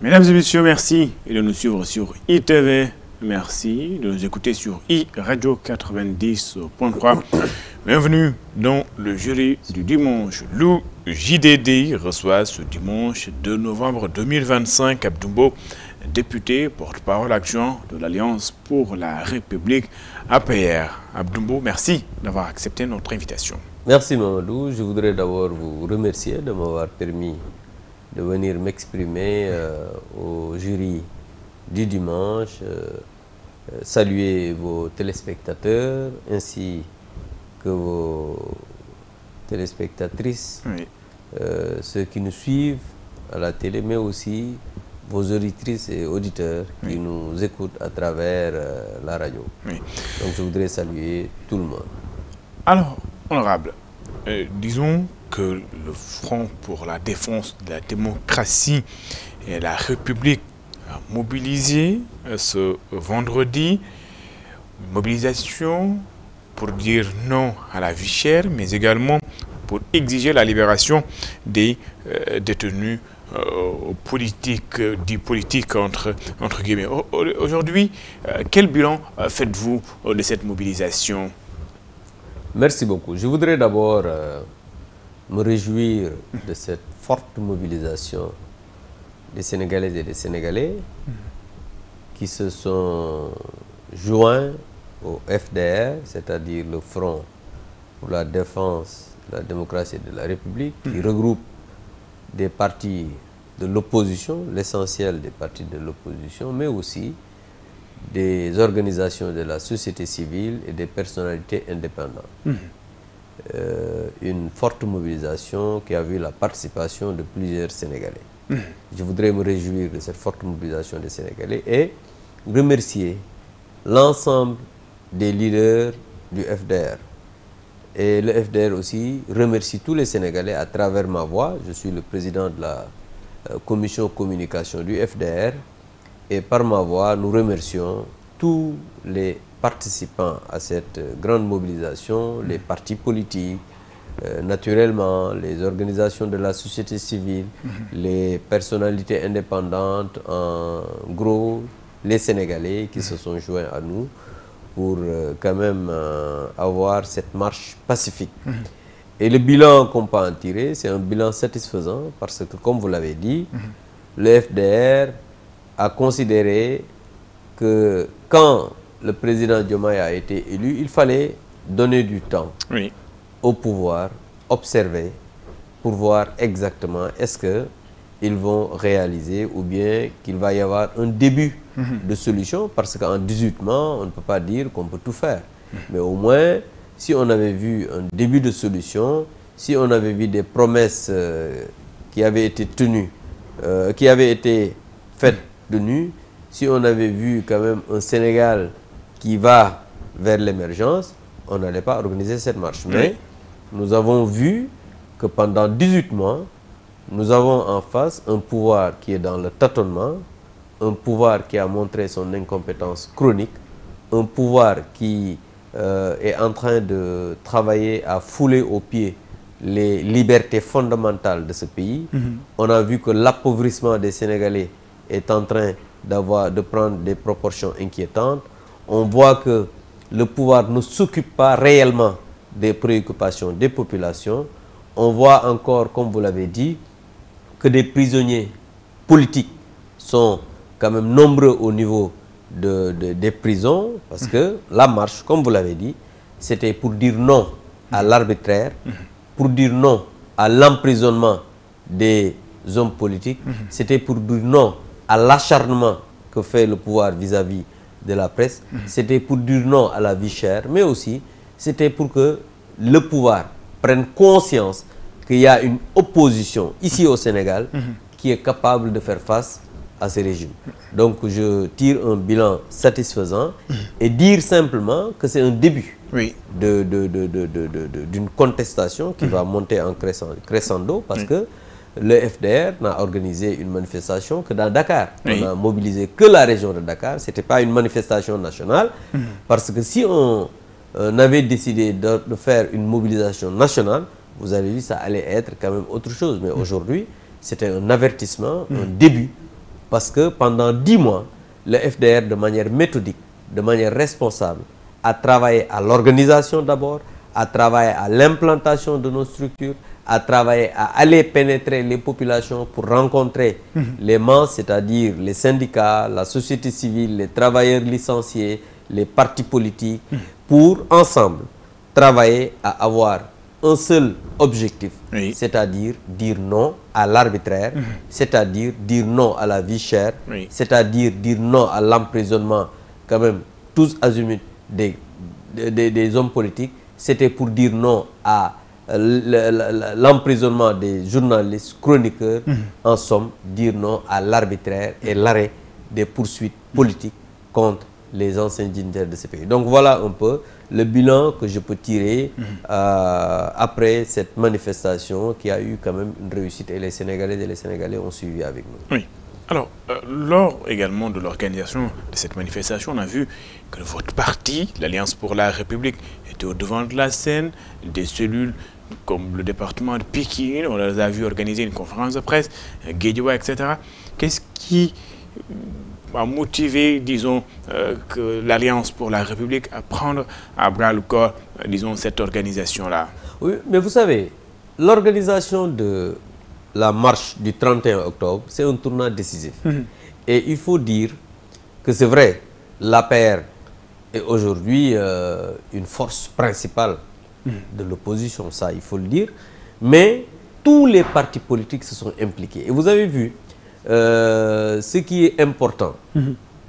Mesdames et messieurs, merci de nous suivre sur ITV. Merci de nous écouter sur iRadio 90.3. Bienvenue dans le jury du dimanche. Le JDD reçoit ce dimanche 2 novembre 2025 Abdoumbo, député porte-parole adjoint de l'Alliance pour la République APR. Abdoumbo, merci d'avoir accepté notre invitation. Merci Mamadou. Je voudrais d'abord vous remercier de m'avoir permis de venir m'exprimer au jury du dimanche, saluer vos téléspectateurs ainsi que vos téléspectatrices, oui. Ceux qui nous suivent à la télé, mais aussi vos auditrices et auditeurs qui nous écoutent à travers la radio. Oui. Donc je voudrais saluer tout le monde. Alors, honorable, disons que le Front pour la défense de la démocratie et la République a mobilisé ce vendredi, mobilisation pour dire non à la vie chère, mais également pour exiger la libération des détenus politiques, dits politiques entre guillemets. Aujourd'hui, quel bilan faites-vous de cette mobilisation? Merci beaucoup. Je voudrais d'abord me réjouir de cette forte mobilisation des Sénégalaises et des Sénégalais qui se sont joints au FDR, c'est-à-dire le Front pour la défense de la démocratie et de la République, qui regroupe des partis de l'opposition, l'essentiel des partis de l'opposition, mais aussi des organisations de la société civile et des personnalités indépendantes. Une forte mobilisation qui a vu la participation de plusieurs Sénégalais. Je voudrais me réjouir de cette forte mobilisation des Sénégalais et remercier l'ensemble des leaders du FDR. Et le FDR aussi remercie tous les Sénégalais à travers ma voix. Je suis le président de la commission communication du FDR. Et par ma voix, nous remercions tous les participants à cette grande mobilisation, les partis politiques, naturellement, les organisations de la société civile, les personnalités indépendantes, en gros, les Sénégalais qui se sont joints à nous pour quand même avoir cette marche pacifique. Et le bilan qu'on peut en tirer, c'est un bilan satisfaisant parce que, comme vous l'avez dit, le FDR a considéré que quand le président Diomaye a été élu, il fallait donner du temps au pouvoir, observer, pour voir exactement est-ce qu'ils vont réaliser ou bien qu'il va y avoir un début de solution, parce qu'en 18 mois, on ne peut pas dire qu'on peut tout faire. Mais au moins, si on avait vu un début de solution, si on avait vu des promesses qui avaient été tenues, qui avaient été faites de nu, si on avait vu quand même un Sénégal qui va vers l'émergence, on n'allait pas organiser cette marche. Mais nous avons vu que pendant 18 mois, nous avons en face un pouvoir qui est dans le tâtonnement, un pouvoir qui a montré son incompétence chronique, un pouvoir qui est en train de travailler à fouler aux pieds les libertés fondamentales de ce pays. On a vu que l'appauvrissement des Sénégalais est en train de prendre des proportions inquiétantes. On voit que le pouvoir ne s'occupe pas réellement des préoccupations des populations. On voit encore, comme vous l'avez dit, que des prisonniers politiques sont quand même nombreux au niveau des prisons, parce que la marche, comme vous l'avez dit, c'était pour dire non à l'arbitraire, pour dire non à l'emprisonnement des hommes politiques, c'était pour dire non à l'acharnement que fait le pouvoir vis-à-vis de la presse, c'était pour dire non à la vie chère, mais aussi c'était pour que le pouvoir prenne conscience qu'il y a une opposition ici au Sénégal qui est capable de faire face à ces régimes. Donc je tire un bilan satisfaisant et dire simplement que c'est un début d'une contestation qui va monter en crescendo parce que le FDR n'a organisé une manifestation que dans Dakar. On a mobilisé que la région de Dakar. Ce n'était pas une manifestation nationale. Parce que si on avait décidé de faire une mobilisation nationale, vous avez vu, ça allait être quand même autre chose. Mais aujourd'hui, c'était un avertissement, un début parce que pendant 10 mois, le FDR, de manière méthodique, de manière responsable, a travaillé à l'organisation d'abord, a travaillé à l'implantation de nos structures, a travaillé à aller pénétrer les populations pour rencontrer les masses, c'est-à-dire les syndicats, la société civile, les travailleurs licenciés, les partis politiques, pour ensemble travailler à avoir un seul objectif, c'est-à-dire dire non à l'arbitraire, c'est-à-dire dire non à la vie chère, c'est-à-dire dire non à l'emprisonnement, quand même, tous azimuts des hommes politiques. C'était pour dire non à l'emprisonnement des journalistes, chroniqueurs, en somme, dire non à l'arbitraire et l'arrêt des poursuites politiques contre les anciens dignitaires de ce pays. Donc voilà un peu le bilan que je peux tirer après cette manifestation qui a eu quand même une réussite et les Sénégalaises et les Sénégalais ont suivi avec nous. Oui. Alors, lors également de l'organisation de cette manifestation, on a vu que votre parti, l'Alliance pour la République, était au devant de la scène, des cellules comme le département de Pikine, on les a vu organiser une conférence de presse, Guédiawaye, etc. Qu'est-ce qui a motivé, disons, que l'Alliance pour la République à prendre à bras le corps, disons, cette organisation-là? Oui, mais vous savez, l'organisation de la marche du 31 octobre, c'est un tournant décisif. Et il faut dire que c'est vrai, l'APR est aujourd'hui une force principale de l'opposition, ça il faut le dire, mais tous les partis politiques se sont impliqués. Et vous avez vu, ce qui est important,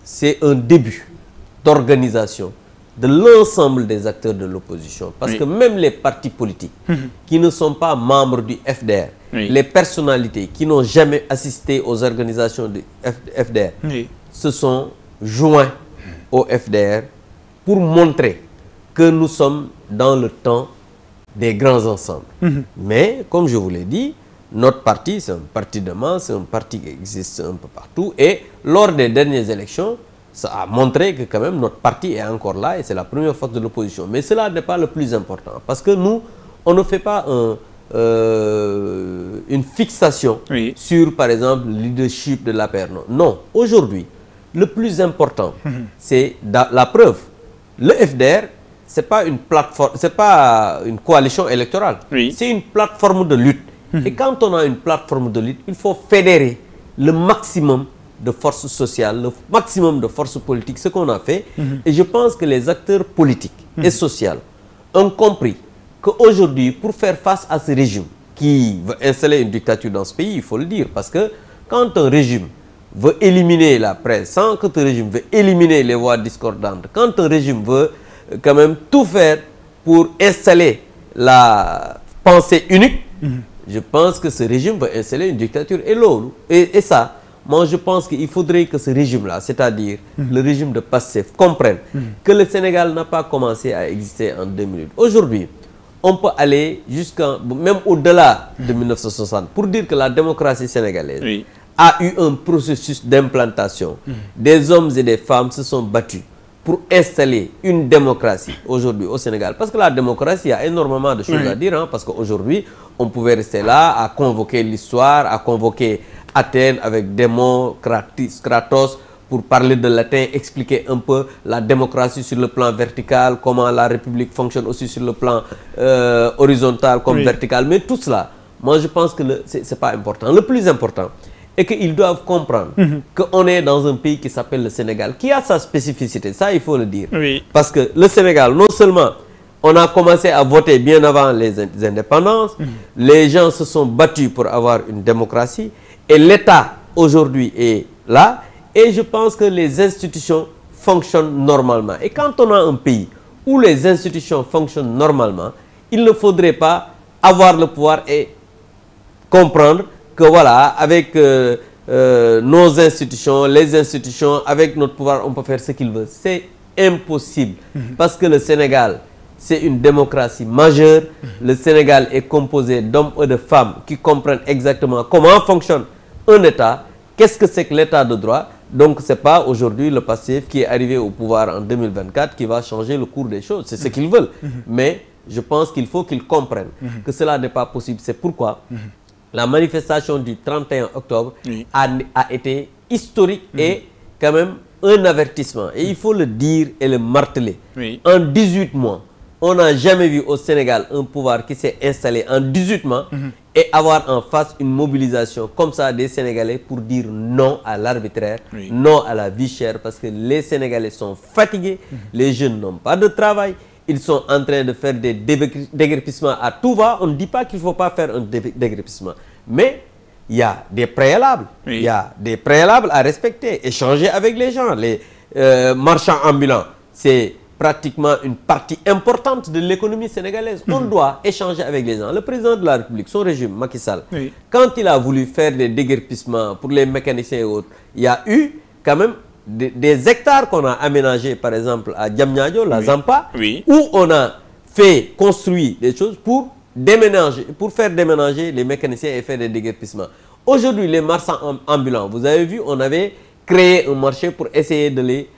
c'est un début d'organisation de l'ensemble des acteurs de l'opposition. Parce que même les partis politiques qui ne sont pas membres du FDR, les personnalités qui n'ont jamais assisté aux organisations du FDR, se sont joints au FDR pour montrer que nous sommes dans le temps des grands ensembles. Mais, comme je vous l'ai dit, notre parti, c'est un parti de masse, c'est un parti qui existe un peu partout. Et lors des dernières élections, ça a montré que quand même notre parti est encore là et c'est la première force de l'opposition. Mais cela n'est pas le plus important. Parce que nous, on ne fait pas une fixation sur, par exemple, le leadership de l'APR. Non. Aujourd'hui, le plus important, c'est la preuve. Le FDR, ce n'est pas une plateforme, c'est pas une coalition électorale. C'est une plateforme de lutte. Et quand on a une plateforme de lutte, il faut fédérer le maximum de forces sociales, le maximum de forces politiques, ce qu'on a fait. Et je pense que les acteurs politiques et sociaux ont compris qu'aujourd'hui, pour faire face à ce régime qui veut installer une dictature dans ce pays, il faut le dire, parce que quand un régime veut éliminer la presse, quand un régime veut éliminer les voix discordantes, quand un régime veut quand même tout faire pour installer la pensée unique, je pense que ce régime va installer une dictature. Et ça, moi je pense qu'il faudrait que ce régime-là, c'est-à-dire le régime de Pastef, comprenne que le Sénégal n'a pas commencé à exister en 2008. Aujourd'hui, on peut aller jusqu'à, même au-delà de 1960, pour dire que la démocratie sénégalaise a eu un processus d'implantation. Des hommes et des femmes se sont battus pour installer une démocratie aujourd'hui au Sénégal. Parce que la démocratie, il y a énormément de choses à dire, parce qu'aujourd'hui, on pouvait rester là à convoquer l'histoire, à convoquer Athènes avec Démon, Kratos, pour parler de latin, expliquer un peu la démocratie sur le plan vertical, comment la République fonctionne aussi sur le plan horizontal comme vertical. Mais tout cela, moi je pense que ce n'est pas important. Le plus important est qu'ils doivent comprendre qu'on est dans un pays qui s'appelle le Sénégal, qui a sa spécificité, ça il faut le dire. Parce que le Sénégal, non seulement on a commencé à voter bien avant les indépendances, les gens se sont battus pour avoir une démocratie, et l'État aujourd'hui est là, et je pense que les institutions fonctionnent normalement. Et quand on a un pays où les institutions fonctionnent normalement, il ne faudrait pas avoir le pouvoir et comprendre que voilà, avec nos institutions, les institutions, avec notre pouvoir, on peut faire ce qu'il veut. C'est impossible. Parce que le Sénégal, c'est une démocratie majeure. Le Sénégal est composé d'hommes et de femmes qui comprennent exactement comment fonctionne un État, qu'est-ce que c'est que l'État de droit. Donc ce n'est pas aujourd'hui le Pastef qui est arrivé au pouvoir en 2024 qui va changer le cours des choses. C'est ce qu'ils veulent. Mais je pense qu'il faut qu'ils comprennent que cela n'est pas possible. C'est pourquoi la manifestation du 31 octobre a été historique et quand même un avertissement. Et il faut le dire et le marteler. Oui. En 18 mois, on n'a jamais vu au Sénégal un pouvoir qui s'est installé en 18 mois et avoir en face une mobilisation comme ça des Sénégalais pour dire non à l'arbitraire, non à la vie chère, parce que les Sénégalais sont fatigués, les jeunes n'ont pas de travail, ils sont en train de faire des déguerpissements à tout va. On ne dit pas qu'il ne faut pas faire un déguerpissement, mais il y a des préalables, il y a des préalables à respecter, échanger avec les gens, les marchands ambulants, c'est pratiquement une partie importante de l'économie sénégalaise. On doit échanger avec les gens. Le président de la République, son régime, Macky Sall, quand il a voulu faire des déguerpissements pour les mécaniciens et autres, il y a eu quand même des hectares qu'on a aménagés, par exemple à Diamniadio, la Zampa, où on a fait construire des choses pour déménager, pour faire déménager les mécaniciens et faire des déguerpissements. Aujourd'hui, les marchands ambulants, vous avez vu, on avait créé un marché pour essayer de les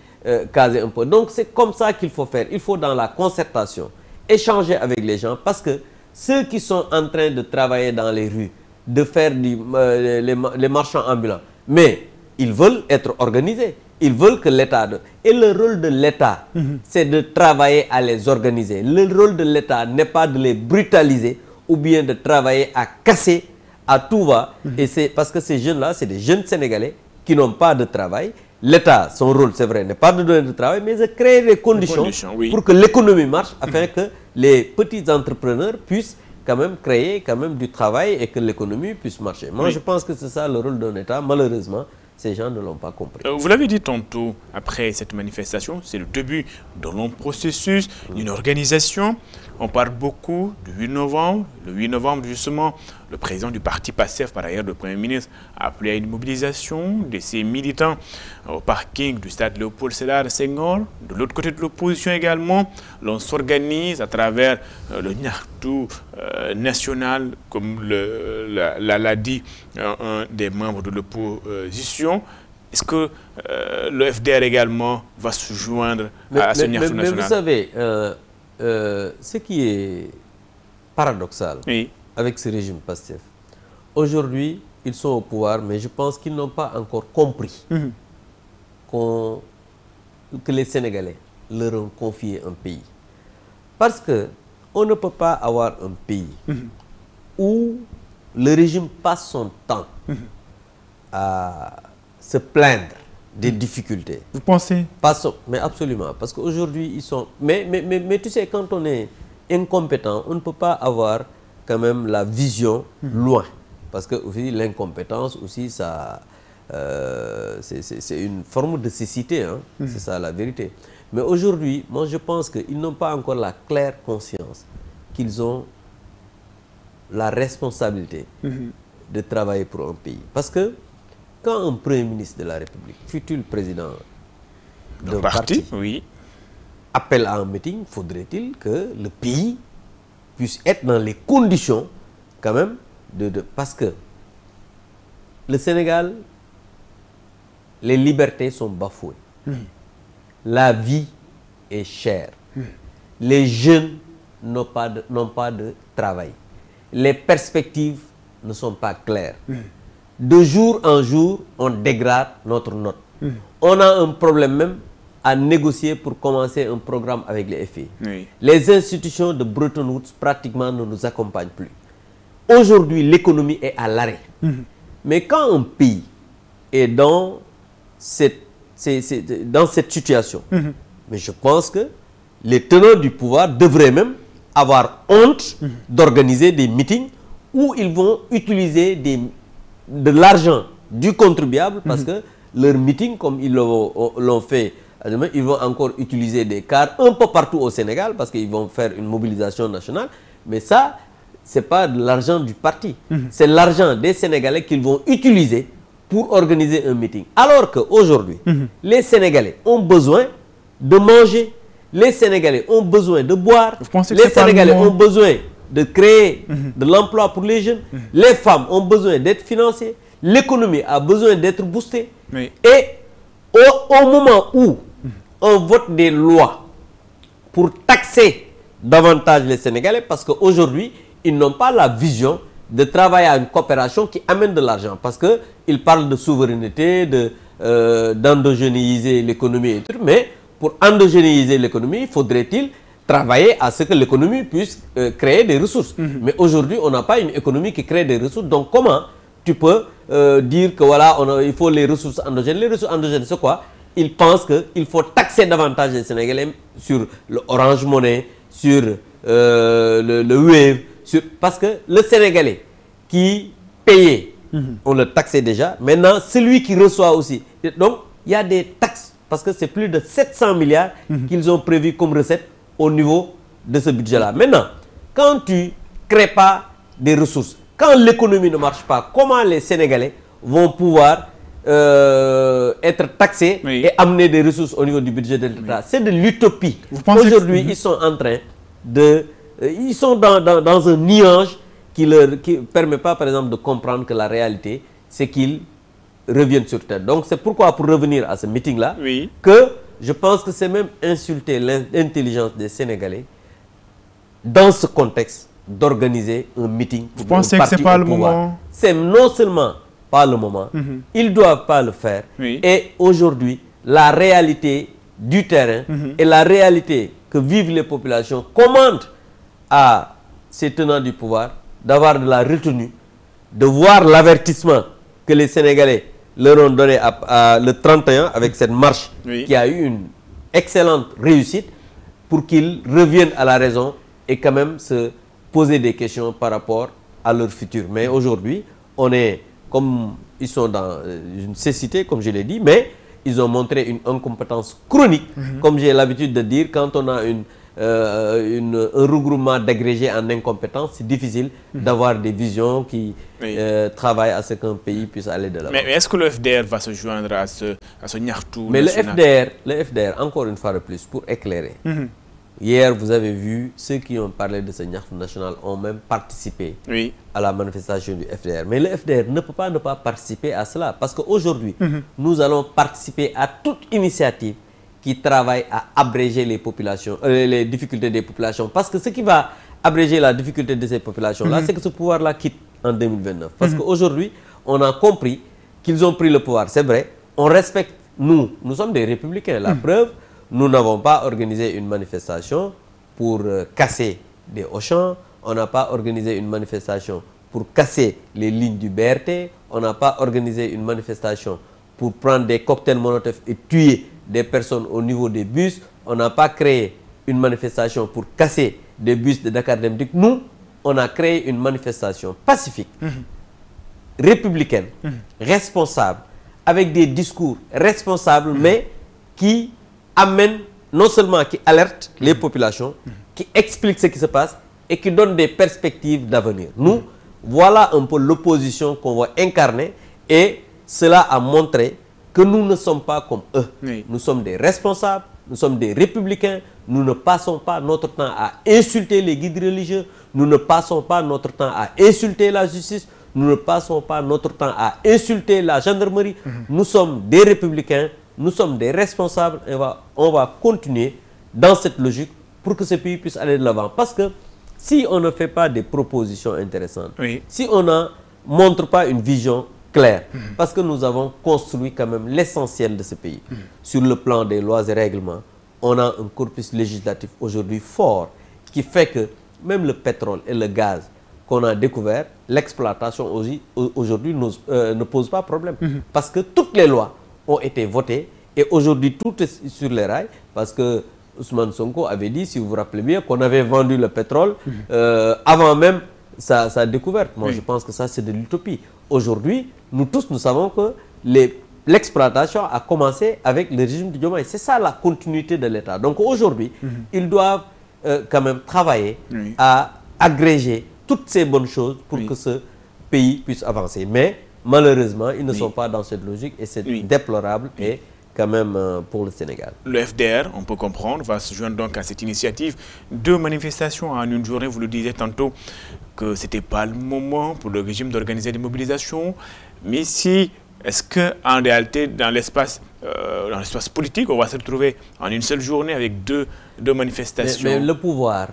caser un peu. Donc c'est comme ça qu'il faut faire. Il faut dans la concertation échanger avec les gens, parce que ceux qui sont en train de travailler dans les rues, de faire les marchands ambulants, mais ils veulent être organisés. Ils veulent que l'État... Et le rôle de l'État, c'est de travailler à les organiser. Le rôle de l'État n'est pas de les brutaliser ou bien de travailler à casser à tout va. Et c'est parce que ces jeunes-là, c'est des jeunes Sénégalais qui n'ont pas de travail. L'État, son rôle, c'est vrai, n'est pas de donner de travail, mais de créer des conditions pour que l'économie marche, afin que les petits entrepreneurs puissent quand même créer quand même du travail et que l'économie puisse marcher. Moi, je pense que c'est ça le rôle d'un État. Malheureusement, ces gens ne l'ont pas compris. Vous l'avez dit tantôt, après cette manifestation, c'est le début d'un long processus, d'une organisation. On parle beaucoup du 8 novembre. Le 8 novembre, justement, le président du parti PASTEF, par ailleurs le Premier ministre, a appelé à une mobilisation de ses militants au parking du stade Léopold Sédar Senghor. De l'autre côté de l'opposition également, l'on s'organise à travers le Niaktu national, comme l'a dit un des membres de l'opposition. Est-ce que le FDR également va se joindre à ce Niaktu national? Mais vous savez, ce qui est paradoxal avec ce régime PASTEF, aujourd'hui, ils sont au pouvoir, mais je pense qu'ils n'ont pas encore compris que les Sénégalais leur ont confié un pays. Parce que on ne peut pas avoir un pays où le régime passe son temps à se plaindre des difficultés. Vous pensez? Mais absolument. Parce qu'aujourd'hui, ils sont... Mais tu sais, quand on est incompétent, on ne peut pas avoir quand même la vision loin. Parce que l'incompétence aussi, ça, c'est une forme de cécité. Hein? C'est ça la vérité. Mais aujourd'hui, moi je pense qu'ils n'ont pas encore la claire conscience qu'ils ont la responsabilité de travailler pour un pays. Parce que quand un Premier ministre de la République, futur président d'un parti, appelle à un meeting, faudrait-il que le pays puisse être dans les conditions quand même parce que le Sénégal, les libertés sont bafouées. La vie est chère. Les jeunes n'ont pas de travail. Les perspectives ne sont pas claires. De jour en jour, on dégrade notre note. On a un problème même à négocier pour commencer un programme avec les FI. Les institutions de Bretton Woods pratiquement ne nous accompagnent plus. Aujourd'hui, l'économie est à l'arrêt. Mais quand un pays est dans cette situation, mais je pense que les tenants du pouvoir devraient même avoir honte d'organiser des meetings où ils vont utiliser de l'argent du contribuable, parce que leur meeting, comme ils l'ont fait, ils vont encore utiliser des cars un peu partout au Sénégal, parce qu'ils vont faire une mobilisation nationale. Mais ça, ce n'est pas de l'argent du parti. C'est l'argent des Sénégalais qu'ils vont utiliser pour organiser un meeting. Alors qu'aujourd'hui, les Sénégalais ont besoin de manger, les Sénégalais ont besoin de boire, les Sénégalais ont besoin de créer de l'emploi pour les jeunes, les femmes ont besoin d'être financées, l'économie a besoin d'être boostée. Et au moment où on vote des lois pour taxer davantage les Sénégalais, parce qu'aujourd'hui, ils n'ont pas la vision de travailler à une coopération qui amène de l'argent. Parce qu'il parle de souveraineté, d'endogénéiser l'économie et tout. Mais pour endogénéiser l'économie, faudrait-il travailler à ce que l'économie puisse créer des ressources. Mais aujourd'hui, on n'a pas une économie qui crée des ressources. Donc comment tu peux dire que voilà, il faut les ressources endogènes? Les ressources endogènes, c'est quoi? Ils pensent qu'il faut taxer davantage les Sénégalais sur le Orange Money, sur le Wave, parce que le Sénégalais qui payait, on le taxait déjà. Maintenant, celui qui reçoit aussi. Donc, il y a des taxes, parce que c'est plus de 700 milliards qu'ils ont prévu comme recette au niveau de ce budget-là. Maintenant, quand tu ne crées pas des ressources, quand l'économie ne marche pas, comment les Sénégalais vont pouvoir être taxés et amener des ressources au niveau du budget de l'État? C'est de l'utopie. Aujourd'hui, ils sont en train ils sont dans un nuage qui ne permet pas, par exemple, de comprendre que la réalité, c'est qu'ils reviennent sur terre. Donc, c'est pourquoi, pour revenir à ce meeting-là, que je pense que c'est même insulter l'intelligence des Sénégalais dans ce contexte d'organiser un meeting. Vous pensez que ce n'est pas le moment? C'est non seulement pas le moment, ils ne doivent pas le faire. Et aujourd'hui, la réalité du terrain et la réalité que vivent les populations commandent à ces tenants du pouvoir d'avoir de la retenue, de voir l'avertissement que les Sénégalais leur ont donné le 31 avec cette marche qui a eu une excellente réussite, pour qu'ils reviennent à la raison et quand même se poser des questions par rapport à leur futur. Mais aujourd'hui, comme ils sont dans une cécité, comme je l'ai dit, mais ils ont montré une incompétence chronique, comme j'ai l'habitude de dire, quand on a un regroupement d'agrégés en incompétence, c'est difficile d'avoir des visions qui travaillent à ce qu'un pays puisse aller de l'avant. Mais est-ce que le FDR va se joindre à ce Niartou? Mais le FDR, encore une fois de plus, pour éclairer, hier vous avez vu, ceux qui ont parlé de ce Niartou national ont même participé à la manifestation du FDR. Mais le FDR ne peut pas ne pas participer à cela, parce qu'aujourd'hui, nous allons participer à toute initiative qui travaille à abréger les difficultés des populations. Parce que ce qui va abréger la difficulté de ces populations-là, c'est que ce pouvoir-là quitte en 2029. Parce qu'aujourd'hui, on a compris qu'ils ont pris le pouvoir. C'est vrai, on respecte, nous sommes des républicains. La preuve, nous n'avons pas organisé une manifestation pour casser des Auchan, on n'a pas organisé une manifestation pour casser les lignes du BRT, on n'a pas organisé une manifestation pour prendre des cocktails Molotov et tuer des personnes au niveau des bus. On n'a pas créé une manifestation pour casser des bus de Dakar Dem Dikk. Nous, on a créé une manifestation pacifique, républicaine, responsable, avec des discours responsables, mais qui amène, non seulement qui alerte les populations, qui explique ce qui se passe et qui donne des perspectives d'avenir. Nous, voilà un peu l'opposition qu'on va incarner, et cela a montré que nous ne sommes pas comme eux. Nous sommes des responsables, nous sommes des républicains, nous ne passons pas notre temps à insulter les guides religieux, nous ne passons pas notre temps à insulter la justice, nous ne passons pas notre temps à insulter la gendarmerie. Nous sommes des républicains, nous sommes des responsables, et on va continuer dans cette logique pour que ce pays puisse aller de l'avant. Parce que si on ne fait pas des propositions intéressantes, si on ne montre pas une vision claire, parce que nous avons construit quand même l'essentiel de ce pays. Sur le plan des lois et règlements, on a un corpus législatif aujourd'hui fort, qui fait que même le pétrole et le gaz qu'on a découvert, l'exploitation aujourd'hui ne pose pas problème. Parce que toutes les lois ont été votées, et aujourd'hui tout est sur les rails, parce que Ousmane Sonko avait dit, si vous vous rappelez bien, qu'on avait vendu le pétrole avant même sa découverte. Moi, je pense que ça, c'est de l'utopie. Aujourd'hui, nous tous, nous savons que l'exploitation a commencé avec le régime de Diomaye. C'est ça la continuité de l'État. Donc aujourd'hui, ils doivent quand même travailler à agréger toutes ces bonnes choses pour que ce pays puisse avancer. Mais malheureusement, ils ne sont pas dans cette logique, et c'est déplorable et quand même pour le Sénégal. Le FDR, on peut comprendre, va se joindre donc à cette initiative. 2 manifestations en une journée, vous le disiez tantôt, que ce n'était pas le moment pour le régime d'organiser des mobilisations. Mais si, est-ce qu'en réalité, dans l'espace politique, on va se retrouver en une seule journée avec deux manifestations? Mais le pouvoir,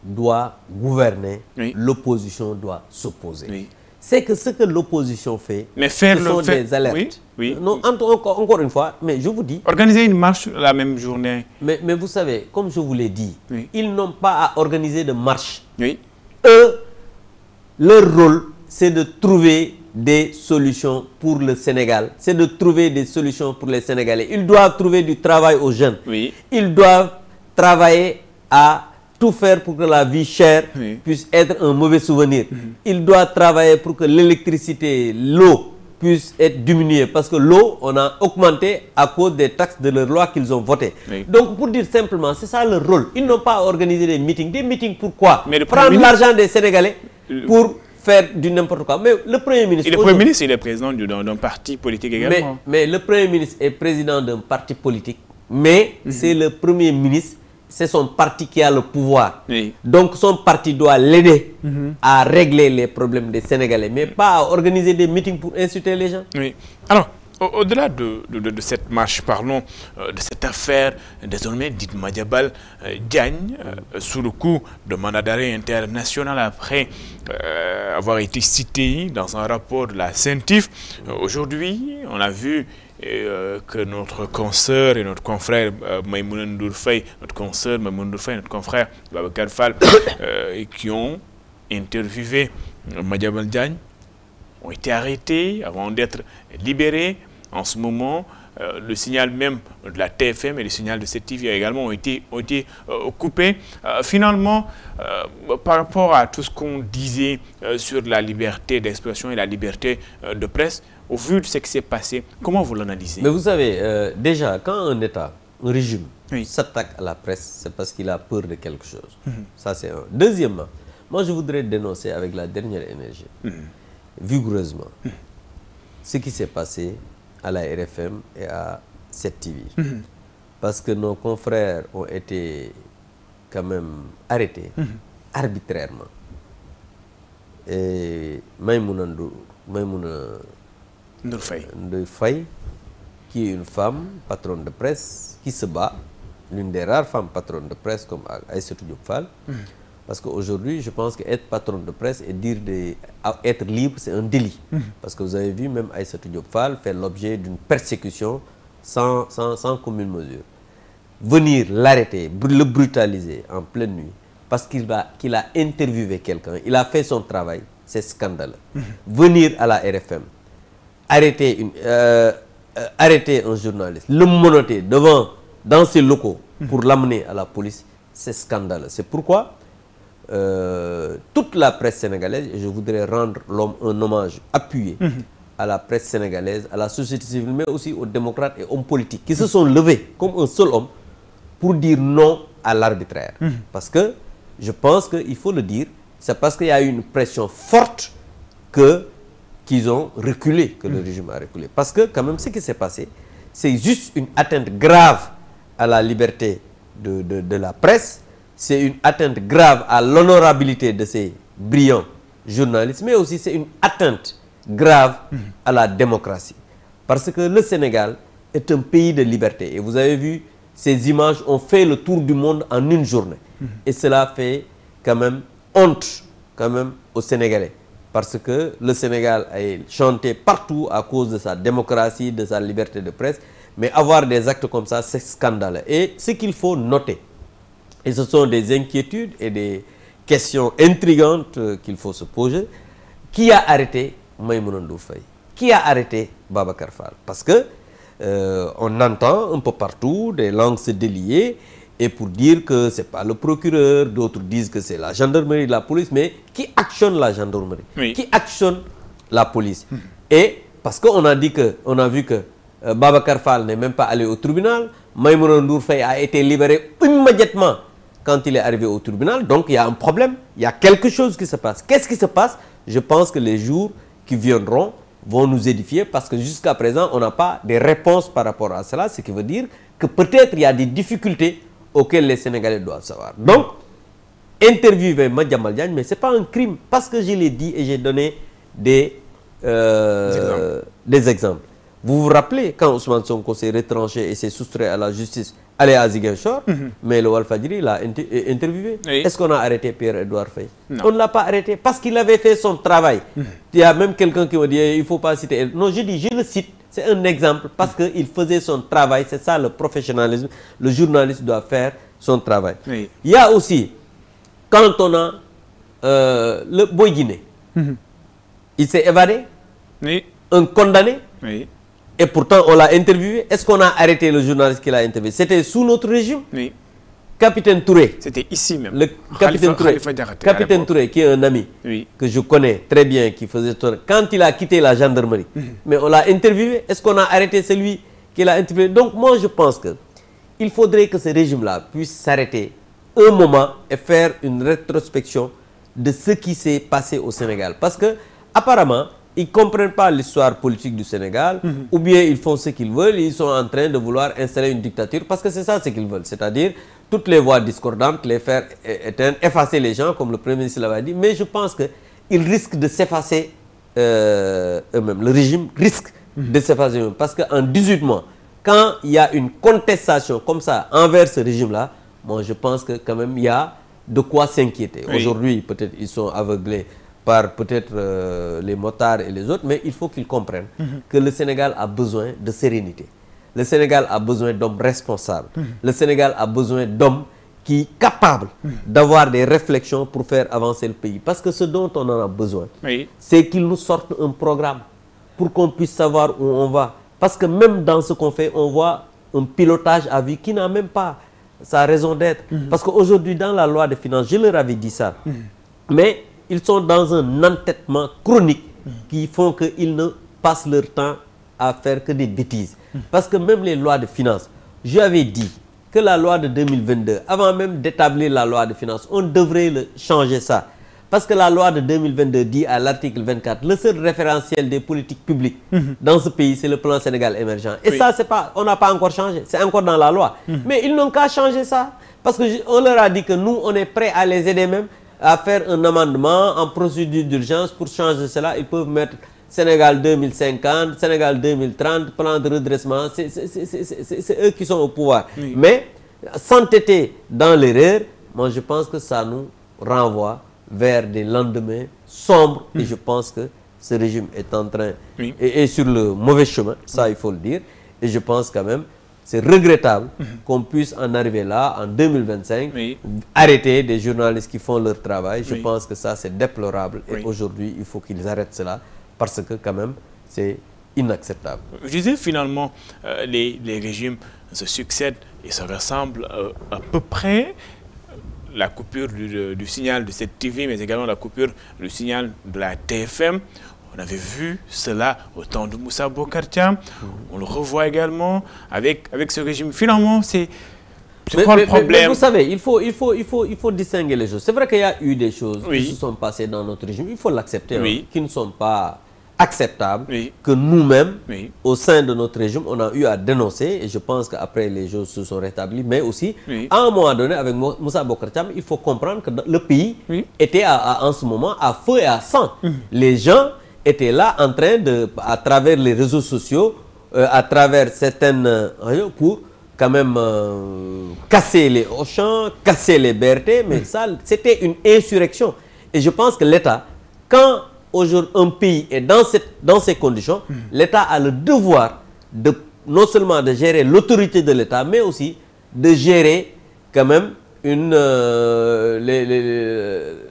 doit gouverner, l'opposition doit s'opposer. C'est que ce que l'opposition fait, ce sont des alertes. Non, encore une fois, mais je vous dis... Organiser une marche la même journée. Mais vous savez, comme je vous l'ai dit, ils n'ont pas à organiser de marche. Eux, leur rôle, c'est de trouver des solutions pour le Sénégal. C'est de trouver des solutions pour les Sénégalais. Ils doivent trouver du travail aux jeunes. Ils doivent travailler à tout faire pour que la vie chère puisse être un mauvais souvenir. Il doit travailler pour que l'électricité, l'eau puisse être diminuée. Parce que l'eau, on a augmenté à cause des taxes de leur loi qu'ils ont votées. Donc, pour dire simplement, c'est ça leur rôle. Ils n'ont pas organisé des meetings. Des meetings pourquoi? Prendre l'argent des Sénégalais pour faire du n'importe quoi. Mais le Premier ministre... Et le Premier ministre, il est président d'un parti politique également. Mais le Premier ministre est président d'un parti politique. Mais c'est le Premier ministre, c'est son parti qui a le pouvoir. Donc son parti doit l'aider à régler les problèmes des Sénégalais, mais pas à organiser des meetings pour insulter les gens. Alors, au-delà de cette marche, parlons de cette affaire désormais dite Madiambal Diagne, sous le coup de mandat d'arrêt international après avoir été cité dans un rapport de la CENTIF. Aujourd'hui, on a vu que notre consoeur et notre confrère Maïmouna Ndour Faye, notre consoeur Maïmouna Ndour Faye, notre confrère Babacar Fall, qui ont interviewé Madiambal Diagne, ont été arrêtés avant d'être libérés. En ce moment, le signal même de la TFM et le signal de cette TV également ont été coupés. Finalement, par rapport à tout ce qu'on disait sur la liberté d'expression et la liberté de presse, au vu de ce qui s'est passé, comment vous l'analysez? Mais vous savez, déjà, quand un État, un régime s'attaque à la presse, c'est parce qu'il a peur de quelque chose. Ça, c'est un. Deuxièmement, moi, je voudrais dénoncer avec la dernière énergie, vigoureusement, ce qui s'est passé à la RFM et à cette TV. Parce que nos confrères ont été quand même arrêtés arbitrairement. Et Maïmouna Ndour Faye, qui est une femme patronne de presse, qui se bat, l'une des rares femmes patronnes de presse comme Aïssatou Diop Fall. Parce qu'aujourd'hui, je pense qu'être patron de presse et dire être libre, c'est un délit. Parce que vous avez vu, même Aïssatou Diop Fall fait l'objet d'une persécution sans commune mesure. Venir l'arrêter, le brutaliser en pleine nuit, parce qu'il a interviewé quelqu'un, il a fait son travail, c'est scandaleux. Venir à la RFM, arrêter un journaliste, le menotter dans ses locaux pour l'amener à la police, c'est scandaleux. C'est pourquoi toute la presse sénégalaise, et je voudrais rendre un hommage appuyé à la presse sénégalaise, à la société civile, mais aussi aux démocrates et hommes politiques qui se sont levés comme un seul homme pour dire non à l'arbitraire. Parce que je pense qu'il faut le dire, c'est parce qu'il y a eu une pression forte qu'ils ont reculé, que le régime a reculé. Parce que quand même ce qui s'est passé, c'est juste une atteinte grave à la liberté de la presse. C'est une atteinte grave à l'honorabilité de ces brillants journalistes, mais aussi c'est une atteinte grave à la démocratie. Parce que le Sénégal est un pays de liberté. Et vous avez vu, ces images ont fait le tour du monde en une journée. Et cela fait quand même honte aux Sénégalais. Parce que le Sénégal est chanté partout à cause de sa démocratie, de sa liberté de presse. Mais avoir des actes comme ça, c'est scandaleux. Et ce qu'il faut noter, et ce sont des inquiétudes et des questions intrigantes qu'il faut se poser. Qui a arrêté Maïmouna Ndour Faye? Qui a arrêté Babacar Fall? Parce que on entend un peu partout des langues se délier et pour dire que ce n'est pas le procureur, d'autres disent que c'est la gendarmerie, la police, mais qui actionne la gendarmerie? Qui actionne la police? Et parce qu'on a vu que Babacar Fall n'est même pas allé au tribunal, Maïmouna Ndour Faye a été libéré immédiatement quand il est arrivé au tribunal. Donc il y a un problème, il y a quelque chose qui se passe. Qu'est-ce qui se passe? Je pense que les jours qui viendront vont nous édifier parce que jusqu'à présent, on n'a pas de réponse par rapport à cela, ce qui veut dire que peut-être il y a des difficultés auxquelles les Sénégalais doivent savoir. Donc, interviewer Madiambal Diagne, mais ce n'est pas un crime parce que je l'ai dit et j'ai donné des exemples. Vous vous rappelez quand Ousmane Sonko s'est retranché et s'est soustrait à la justice, allé à Ziguinchor, mais le Walfadjri l'a interviewé. Oui. Est-ce qu'on a arrêté Pierre-Edouard Faye? Non. On ne l'a pas arrêté parce qu'il avait fait son travail. Il y a même quelqu'un qui m'a dit il ne faut pas citer. Non, je dis, je le cite. C'est un exemple parce qu'il faisait son travail. C'est ça le professionnalisme. Le journaliste doit faire son travail. Oui. Il y a aussi, quand on a le Boy Guinée, il s'est évadé, Oui. un condamné, Oui. et pourtant on l'a interviewé. Est-ce qu'on a arrêté le journaliste qui l'a interviewé? C'était sous notre régime. Oui. Capitaine Touré. C'était ici même. Le capitaine Touré, Khalifa Diakhaté, Capitaine Touré, qui est un ami Oui. que je connais très bien, qui faisait tourner. Quand il a quitté la gendarmerie, mais on l'a interviewé. Est-ce qu'on a arrêté celui qui l'a interviewé? Donc moi je pense que il faudrait que ce régime-là puisse s'arrêter un moment et faire une rétrospection de ce qui s'est passé au Sénégal. Parce que apparemment, ils ne comprennent pas l'histoire politique du Sénégal, ou bien ils font ce qu'ils veulent, ils sont en train de vouloir installer une dictature, parce que c'est ça ce qu'ils veulent, c'est-à-dire toutes les voix discordantes, les faire éteindre, effacer les gens, comme le Premier ministre l'avait dit, mais je pense qu'ils risquent de s'effacer eux-mêmes. Le régime risque de s'effacer eux-mêmes, parce qu'en 18 mois, quand il y a une contestation comme ça envers ce régime-là, moi je pense que quand même il y a de quoi s'inquiéter. Oui. Aujourd'hui, peut-être ils sont aveuglés par peut-être les motards et les autres, mais il faut qu'ils comprennent que le Sénégal a besoin de sérénité. Le Sénégal a besoin d'hommes responsables. Le Sénégal a besoin d'hommes qui sont capables d'avoir des réflexions pour faire avancer le pays. Parce que ce dont on en a besoin, Oui. c'est qu'ils nous sortent un programme pour qu'on puisse savoir où on va. Parce que même dans ce qu'on fait, on voit un pilotage à vue qui n'a même pas sa raison d'être. Parce qu'aujourd'hui, dans la loi de finances, je leur avais dit ça, mais ils sont dans un entêtement chronique qui font qu'ils ne passent leur temps à faire que des bêtises. Parce que même les lois de finances, j'avais dit que la loi de 2022, avant même d'établir la loi de finances, on devrait changer ça. Parce que la loi de 2022 dit à l'article 24, le seul référentiel des politiques publiques dans ce pays, c'est le plan Sénégal émergent. Et ça, c'est pas, on n'a pas encore changé, c'est encore dans la loi. Mais ils n'ont qu'à changer ça. Parce qu'on leur a dit que nous, on est prêts à les aider même à faire un amendement en procédure d'urgence pour changer cela. Ils peuvent mettre Sénégal 2050, Sénégal 2030, plan de redressement. C'est eux qui sont au pouvoir. Oui. Mais s'entêter dans l'erreur, moi je pense que ça nous renvoie vers des lendemains sombres. Et je pense que ce régime est en train, est sur le mauvais chemin, ça il faut le dire. Et je pense quand même, c'est regrettable qu'on puisse en arriver là, en 2025, arrêter des journalistes qui font leur travail. Je pense que ça c'est déplorable. Et aujourd'hui, il faut qu'ils arrêtent cela, parce que quand même, c'est inacceptable. Je disais finalement, les régimes se succèdent et se ressemblent à peu près. La coupure du signal de cette TV, mais également la coupure du signal de la TFM. On avait vu cela au temps de Moussa Bocar Thiam. On le revoit également avec ce régime. Finalement, c'est quoi le problème? Mais vous savez, il faut distinguer les choses. C'est vrai qu'il y a eu des choses qui se sont passées dans notre régime. Il faut l'accepter, qui ne sont pas acceptables, que nous-mêmes, au sein de notre régime, on a eu à dénoncer. Et je pense qu'après, les choses se sont rétablies. Mais aussi, à un moment donné, avec Moussa Bocar Thiam, il faut comprendre que le pays était en ce moment à feu et à sang. Les gens étaient là en train de, à travers les réseaux sociaux, à travers certaines pour quand même casser les Auchan, casser les BRT, mais ça, c'était une insurrection. Et je pense que l'État, quand aujourd'hui un pays est dans ces conditions, l'État a le devoir de non seulement de gérer l'autorité de l'État, mais aussi de gérer quand même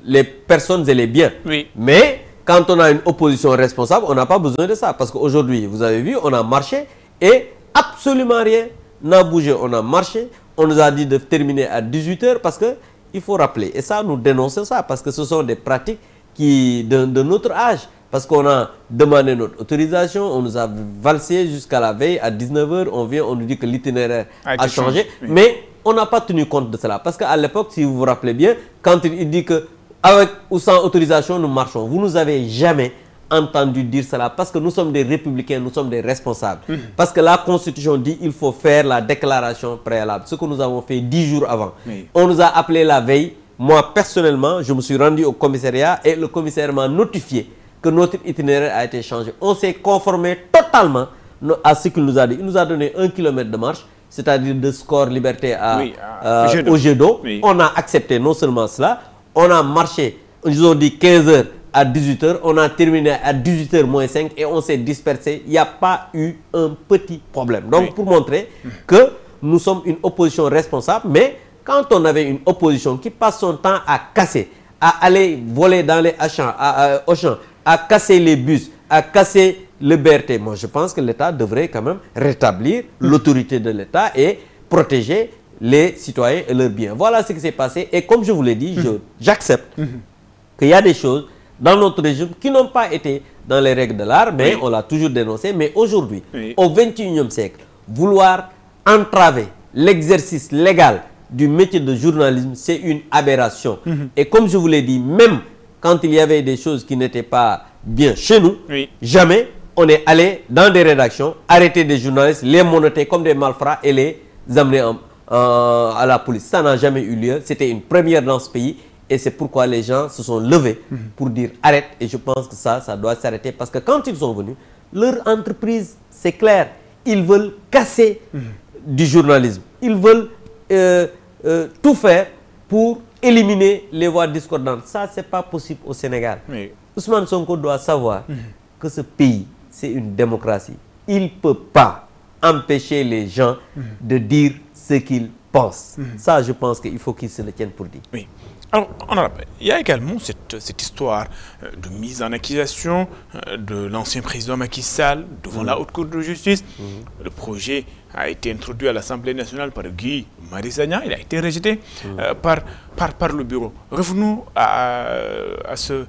les personnes et les biens. Mais quand on a une opposition responsable, on n'a pas besoin de ça. Parce qu'aujourd'hui, vous avez vu, on a marché et absolument rien n'a bougé. On a marché, on nous a dit de terminer à 18 h parce qu'il faut rappeler. Et ça, nous dénonçons ça parce que ce sont des pratiques de notre âge. Parce qu'on a demandé notre autorisation, on nous a valsé jusqu'à la veille, à 19 h, on vient, on nous dit que l'itinéraire a changé. Mais on n'a pas tenu compte de cela. Parce qu'à l'époque, si vous vous rappelez bien, quand il dit que avec ou sans autorisation, nous marchons. Vous ne nous avez jamais entendu dire cela parce que nous sommes des républicains, nous sommes des responsables. Parce que la Constitution dit qu'il faut faire la déclaration préalable. Ce que nous avons fait 10 jours avant. On nous a appelé la veille. Moi, personnellement, je me suis rendu au commissariat et le commissaire m'a notifié que notre itinéraire a été changé. On s'est conformé totalement à ce qu'il nous a dit. Il nous a donné 1 kilomètre de marche, c'est-à-dire de score liberté au jet d'eau. Oui. On a accepté non seulement cela, on a marché, ils ont dit 15h à 18h, on a terminé à 18h moins 5 et on s'est dispersé. Il n'y a pas eu un petit problème. Donc pour montrer que nous sommes une opposition responsable, mais quand on avait une opposition qui passe son temps à casser, à aller voler dans les Auchan, à casser les bus, à casser le BRT, moi je pense que l'État devrait quand même rétablir l'autorité de l'État et protéger les citoyens et leurs biens. Voilà ce qui s'est passé et comme je vous l'ai dit, j'accepte qu'il y a des choses dans notre régime qui n'ont pas été dans les règles de l'art, mais on l'a toujours dénoncé. Mais aujourd'hui, au XXIe siècle, vouloir entraver l'exercice légal du métier de journalisme, c'est une aberration. Et comme je vous l'ai dit, même quand il y avait des choses qui n'étaient pas bien chez nous, jamais on est allé dans des rédactions, arrêter des journalistes, les monoter comme des malfrats et les amener à la police. Ça n'a jamais eu lieu. C'était une première dans ce pays. Et c'est pourquoi les gens se sont levés pour dire arrête. Et je pense que ça doit s'arrêter. Parce que quand ils sont venus, leur entreprise, c'est clair, ils veulent casser du journalisme. Ils veulent tout faire pour éliminer les voix discordantes. Ça, c'est pas possible au Sénégal. Oui. Ousmane Sonko doit savoir que ce pays, c'est une démocratie. Il ne peut pas empêcher les gens de dire ce qu'ils pensent. Ça, je pense qu'il faut qu'ils se le tiennent pour dire. Oui. Alors, il y a également cette histoire de mise en accusation de l'ancien président Macky Sall devant la Haute Cour de justice. Le projet a été introduit à l'Assemblée nationale par Guy Marius Sagna. Il a été rejeté par le bureau. Revenons à ce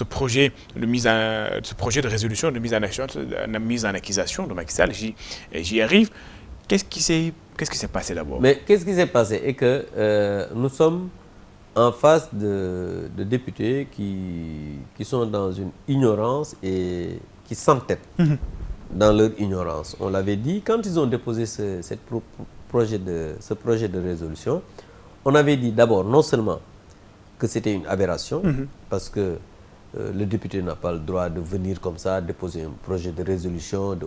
projet de résolution de mise en accusation de Macky Sall. J'y arrive. Qu'est-ce qui s'est passé d'abord? Mais qu'est-ce qui s'est passé est que nous sommes en face de députés qui sont dans une ignorance et qui s'entêtent dans leur ignorance. On l'avait dit, quand ils ont déposé ce projet de résolution, on avait dit d'abord non seulement que c'était une aberration, parce que le député n'a pas le droit de venir comme ça, déposer un projet de résolution de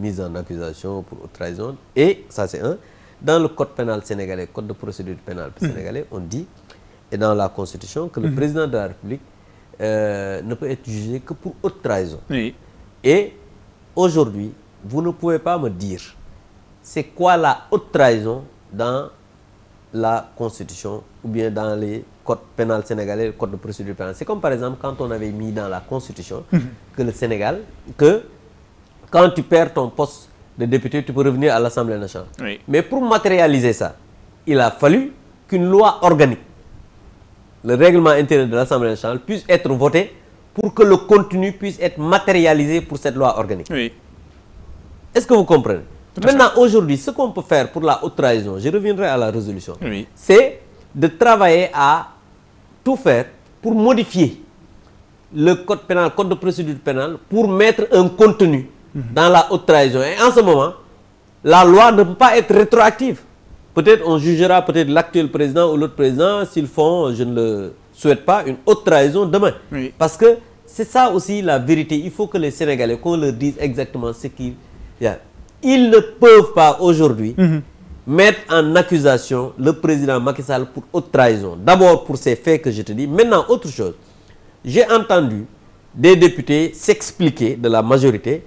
mise en accusation pour trahison. Et ça c'est un. Dans le code pénal sénégalais, code de procédure pénale sénégalais, on dit, et dans la constitution, que le président de la République ne peut être jugé que pour haute trahison. Oui. Et aujourd'hui, vous ne pouvez pas me dire c'est quoi la haute trahison dans la constitution ou bien dans les codes pénal sénégalais, le code de procédure pénale. C'est comme par exemple quand on avait mis dans la constitution que le Sénégal, que quand tu perds ton poste de député, tu peux revenir à l'Assemblée nationale. Oui. Mais pour matérialiser ça, il a fallu qu'une loi organique, le règlement intérieur de l'Assemblée nationale, puisse être voté pour que le contenu puisse être matérialisé pour cette loi organique. Oui. Est-ce que vous comprenez? Maintenant, aujourd'hui, ce qu'on peut faire pour la haute trahison, je reviendrai à la résolution, c'est de travailler à tout faire pour modifier le code pénal, code de procédure pénale, pour mettre un contenu dans la haute trahison. Et en ce moment, la loi ne peut pas être rétroactive. Peut-être on jugera peut-être l'actuel président ou l'autre président s'ils font, je ne le souhaite pas, une haute trahison demain. Oui. Parce que c'est ça aussi la vérité. Il faut que les Sénégalais, qu'on leur dise exactement ce qu'il y a. Ils ne peuvent pas aujourd'hui mettre en accusation le président Macky Sall pour haute trahison. D'abord pour ces faits que je te dis. Maintenant, autre chose. J'ai entendu des députés s'expliquer de la majorité,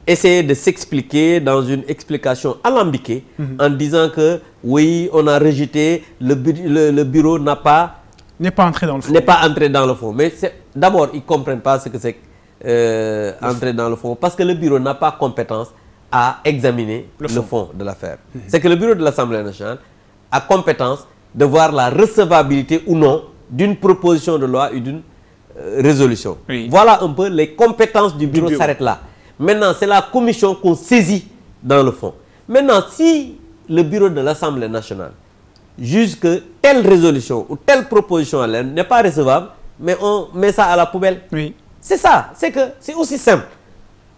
essayer de s'expliquer dans une explication alambiquée en disant que oui, on a rejeté, le bureau n'est pas entré dans le fond. N'est pas entré dans le fond. Mais d'abord, ils ne comprennent pas ce que c'est entrer dans le fond parce que le bureau n'a pas compétence à examiner le fond de l'affaire. C'est que le bureau de l'Assemblée nationale a compétence de voir la recevabilité ou non d'une proposition de loi ou d'une résolution. Oui. Voilà un peu les compétences du bureau s'arrêtent là. Maintenant, c'est la commission qu'on saisit dans le fond. Maintenant, si le bureau de l'Assemblée nationale juge que telle résolution ou telle proposition n'est pas recevable, mais on met ça à la poubelle. Oui. C'est ça, c'est aussi simple.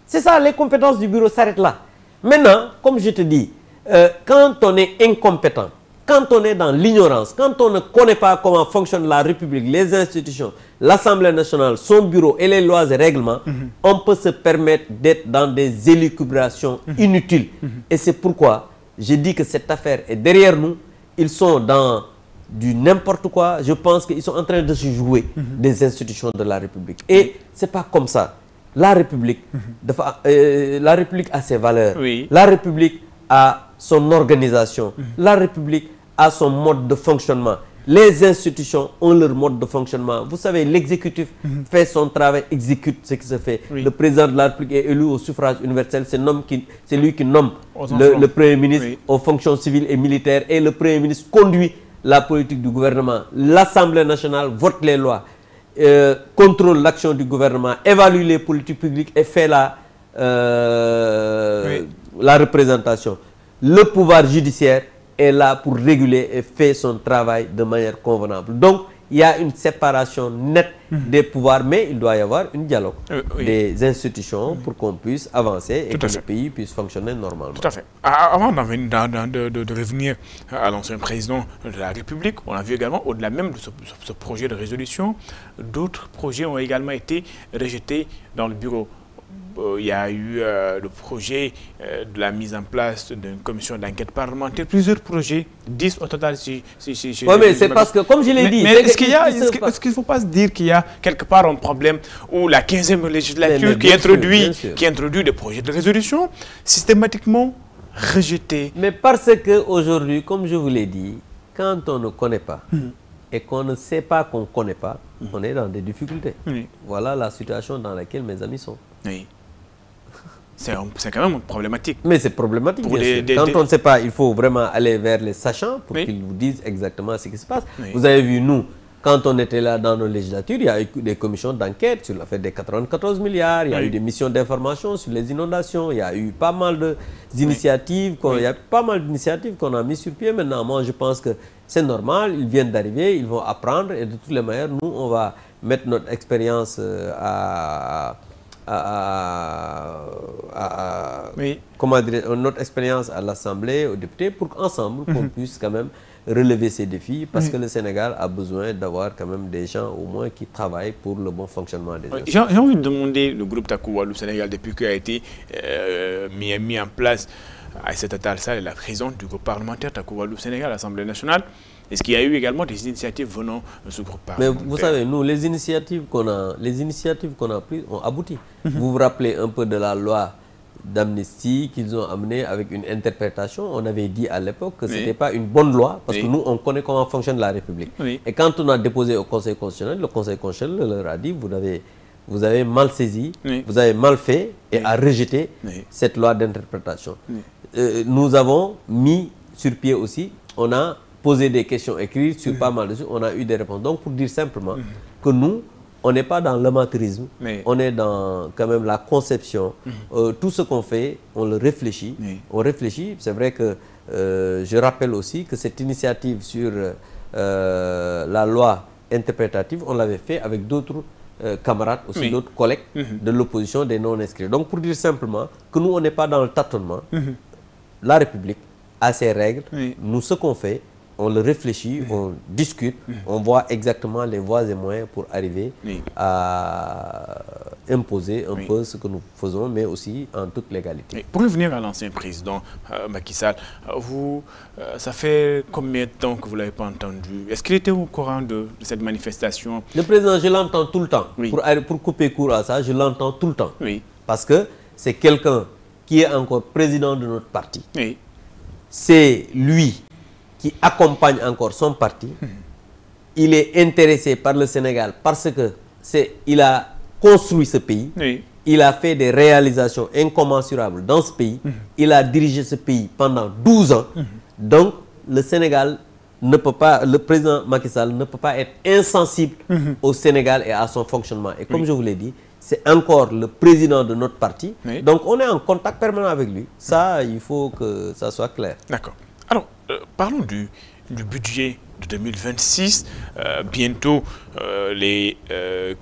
C'est ça, les compétences du bureau s'arrêtent là. Maintenant, comme je te dis, quand on est incompétent quand on est dans l'ignorance, quand on ne connaît pas comment fonctionne la République, les institutions, l'Assemblée nationale, son bureau et les lois et règlements, on peut se permettre d'être dans des élucubrations inutiles. Et c'est pourquoi je dis que cette affaire est derrière nous. Ils sont dans du n'importe quoi. Je pense qu'ils sont en train de se jouer des institutions de la République. Et c'est pas comme ça. La République, la République a ses valeurs. Oui. La République a son organisation. La République a son mode de fonctionnement. Les institutions ont leur mode de fonctionnement. Vous savez, l'exécutif fait son travail, exécute ce qui se fait. Oui. Le président de la République est élu au suffrage universel. C'est lui qui nomme le Premier ministre aux fonctions civiles et militaires. Et le Premier ministre conduit la politique du gouvernement. L'Assemblée nationale vote les lois, contrôle l'action du gouvernement, évalue les politiques publiques et fait la représentation. Le pouvoir judiciaire est là pour réguler et fait son travail de manière convenable. Donc, il y a une séparation nette des pouvoirs, mais il doit y avoir un dialogue des institutions pour qu'on puisse avancer et que le pays puisse fonctionner normalement. Tout à fait. Avant de revenir à l'ancien président de la République, on a vu également, au-delà même de ce projet de résolution, d'autres projets ont également été rejetés dans le bureau. Il y a eu le projet de la mise en place d'une commission d'enquête parlementaire, plusieurs projets, 10 au total. Oui, mais c'est parce que, comme je l'ai dit... Mais est-ce qu'il ne faut pas se dire qu'il y a quelque part un problème où la 15e législature qui introduit des projets de résolution systématiquement rejetés? Mais parce qu'aujourd'hui, comme je vous l'ai dit, quand on ne connaît pas et qu'on ne sait pas qu'on ne connaît pas, on est dans des difficultés. Voilà la situation dans laquelle mes amis sont. Oui. C'est quand même problématique. Mais c'est problématique, quand on ne sait pas, il faut vraiment aller vers les sachants pour qu'ils vous disent exactement ce qui se passe. Vous avez vu, nous, quand on était là dans nos législatures, il y a eu des commissions d'enquête sur l'affaire des 94 milliards, il y a eu des missions d'information sur les inondations, il y a eu pas mal d'initiatives qu'on a mis sur pied. Maintenant, moi, je pense que c'est normal, ils viennent d'arriver, ils vont apprendre et de toutes les manières, nous, on va mettre notre expérience comment dire, notre expérience à l'Assemblée, aux députés, pour qu'ensemble, qu'on puisse quand même relever ces défis, parce que le Sénégal a besoin d'avoir quand même des gens au moins qui travaillent pour le bon fonctionnement des institutions. J'ai envie de demander, le groupe Taku Wallou Sénégal, depuis qu'il a été mis en place à cette salle, la présidente du groupe parlementaire Taku Wallou Sénégal, l'Assemblée nationale, est-ce qu'il y a eu également des initiatives venant de ce groupe parlementaire? Mais vous savez, nous, les initiatives qu'on a prises ont abouti. Vous vous rappelez un peu de la loi d'amnistie qu'ils ont amenée avec une interprétation. On avait dit à l'époque que ce n'était pas une bonne loi, parce que nous, on connaît comment fonctionne la République. Et quand on a déposé au Conseil constitutionnel, le Conseil constitutionnel leur a dit, vous avez mal saisi, vous avez mal fait, et a rejeté cette loi d'interprétation. Nous avons mis sur pied aussi, on a posé des questions écrites sur pas mal de choses, on a eu des réponses. Donc, pour dire simplement que nous, on n'est pas dans l'amateurisme, on est dans quand même la conception. Tout ce qu'on fait, on le réfléchit. On réfléchit. C'est vrai que je rappelle aussi que cette initiative sur la loi interprétative, on l'avait fait avec d'autres camarades, aussi d'autres collègues de l'opposition, des non-inscrits. Donc, pour dire simplement que nous, on n'est pas dans le tâtonnement. La République a ses règles. Nous, ce qu'on fait, on le réfléchit, on discute, on voit exactement les voies et moyens pour arriver à imposer un peu ce que nous faisons, mais aussi en toute légalité. Pour revenir à l'ancien président Macky Sall, vous, ça fait combien de temps que vous ne l'avez pas entendu? Est-ce qu'il était au courant de cette manifestation? Le président, je l'entends tout le temps. Pour couper court à ça, je l'entends tout le temps. Parce que c'est quelqu'un qui est encore président de notre parti. C'est lui qui accompagne encore son parti. Il est intéressé par le Sénégal parce que il a construit ce pays. Il a fait des réalisations incommensurables dans ce pays. Il a dirigé ce pays pendant 12 ans. Donc, le Sénégal ne peut pas, le président Macky Sall ne peut pas être insensible au Sénégal et à son fonctionnement. Et comme je vous l'ai dit, c'est encore le président de notre parti. Donc, on est en contact permanent avec lui. Ça, il faut que ça soit clair. D'accord. Alors, parlons du budget de 2026. Bientôt, les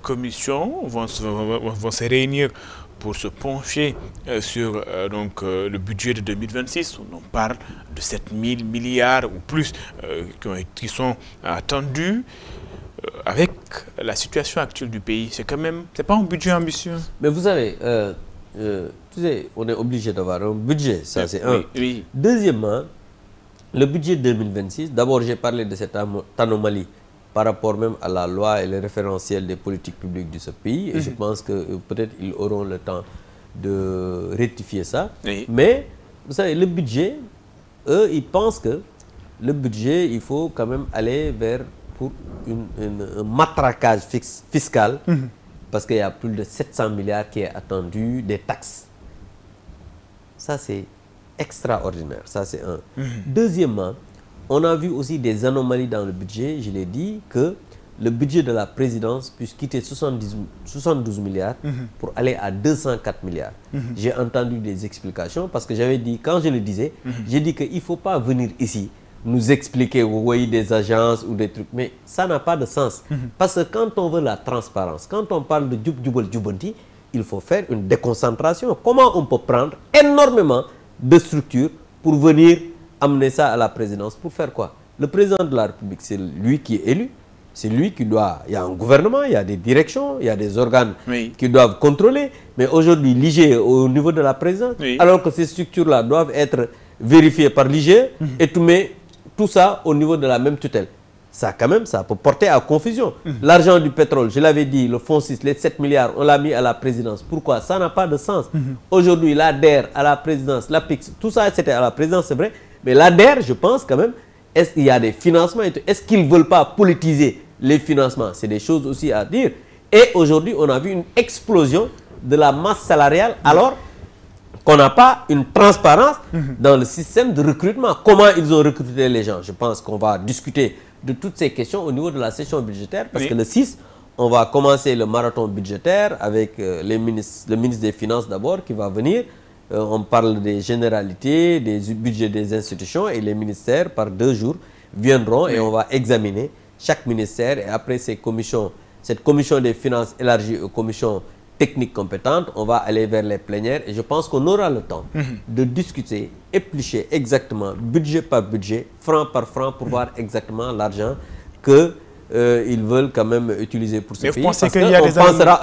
commissions vont se réunir pour se pencher sur le budget de 2026. On parle de 7 000 milliards ou plus qui sont attendus. Avec la situation actuelle du pays, c'est pas un budget ambitieux. Mais vous savez, tu sais, on est obligé d'avoir un budget, ça c'est un. Oui. Deuxièmement, le budget 2026, d'abord j'ai parlé de cette anomalie par rapport même à la loi et le référentiel des politiques publiques de ce pays, et je pense que peut-être ils auront le temps de rectifier ça. Oui. Mais, vous savez, le budget, eux, ils pensent que le budget, il faut quand même aller vers pour un matraquage fiscal, parce qu'il y a plus de 700 milliards qui est attendu des taxes. Ça, c'est extraordinaire. Ça, c'est un. Deuxièmement, on a vu aussi des anomalies dans le budget. Je l'ai dit que le budget de la présidence puisse quitter 72 milliards pour aller à 204 milliards. J'ai entendu des explications parce que j'avais dit, quand je le disais, j'ai dit qu'il ne faut pas venir ici nous expliquer, vous voyez, des agences ou des trucs, mais ça n'a pas de sens. Parce que quand on veut la transparence, quand on parle de Djubal Djubanti, il faut faire une déconcentration. Comment on peut prendre énormément de structures pour venir amener ça à la présidence? Pour faire quoi? Le président de la République, c'est lui qui est élu, c'est lui qui doit... Il y a un gouvernement, il y a des directions, il y a des organes qui doivent contrôler, mais aujourd'hui, l'IGE au niveau de la présidence, alors que ces structures-là doivent être vérifiées par l'IGE et tout ça au niveau de la même tutelle. Ça, quand même, ça peut porter à confusion. L'argent du pétrole, je l'avais dit, le fonds 6, les 7 milliards, on l'a mis à la présidence. Pourquoi? Ça n'a pas de sens. Aujourd'hui, l'ADER à la présidence, l'APIX, tout ça, c'était à la présidence, c'est vrai. Mais l'ADER, je pense quand même, est-ce qu'il y a des financements? Est-ce qu'ils ne veulent pas politiser les financements? C'est des choses aussi à dire. Et aujourd'hui, on a vu une explosion de la masse salariale, alors qu'on n'a pas une transparence dans le système de recrutement. Comment ils ont recruté les gens? Je pense qu'on va discuter de toutes ces questions au niveau de la session budgétaire, parce que le 6, on va commencer le marathon budgétaire avec le ministre des Finances d'abord qui va venir. On parle des généralités, des budgets des institutions, et les ministères par 2 jours viendront et on va examiner chaque ministère, et après cette commission des finances élargie aux commissions techniques compétentes, on va aller vers les plénières, et je pense qu'on aura le temps de discuter, éplucher exactement budget par budget, franc par franc, pour voir exactement l'argent qu'ils veulent quand même utiliser pour ce pays. Parce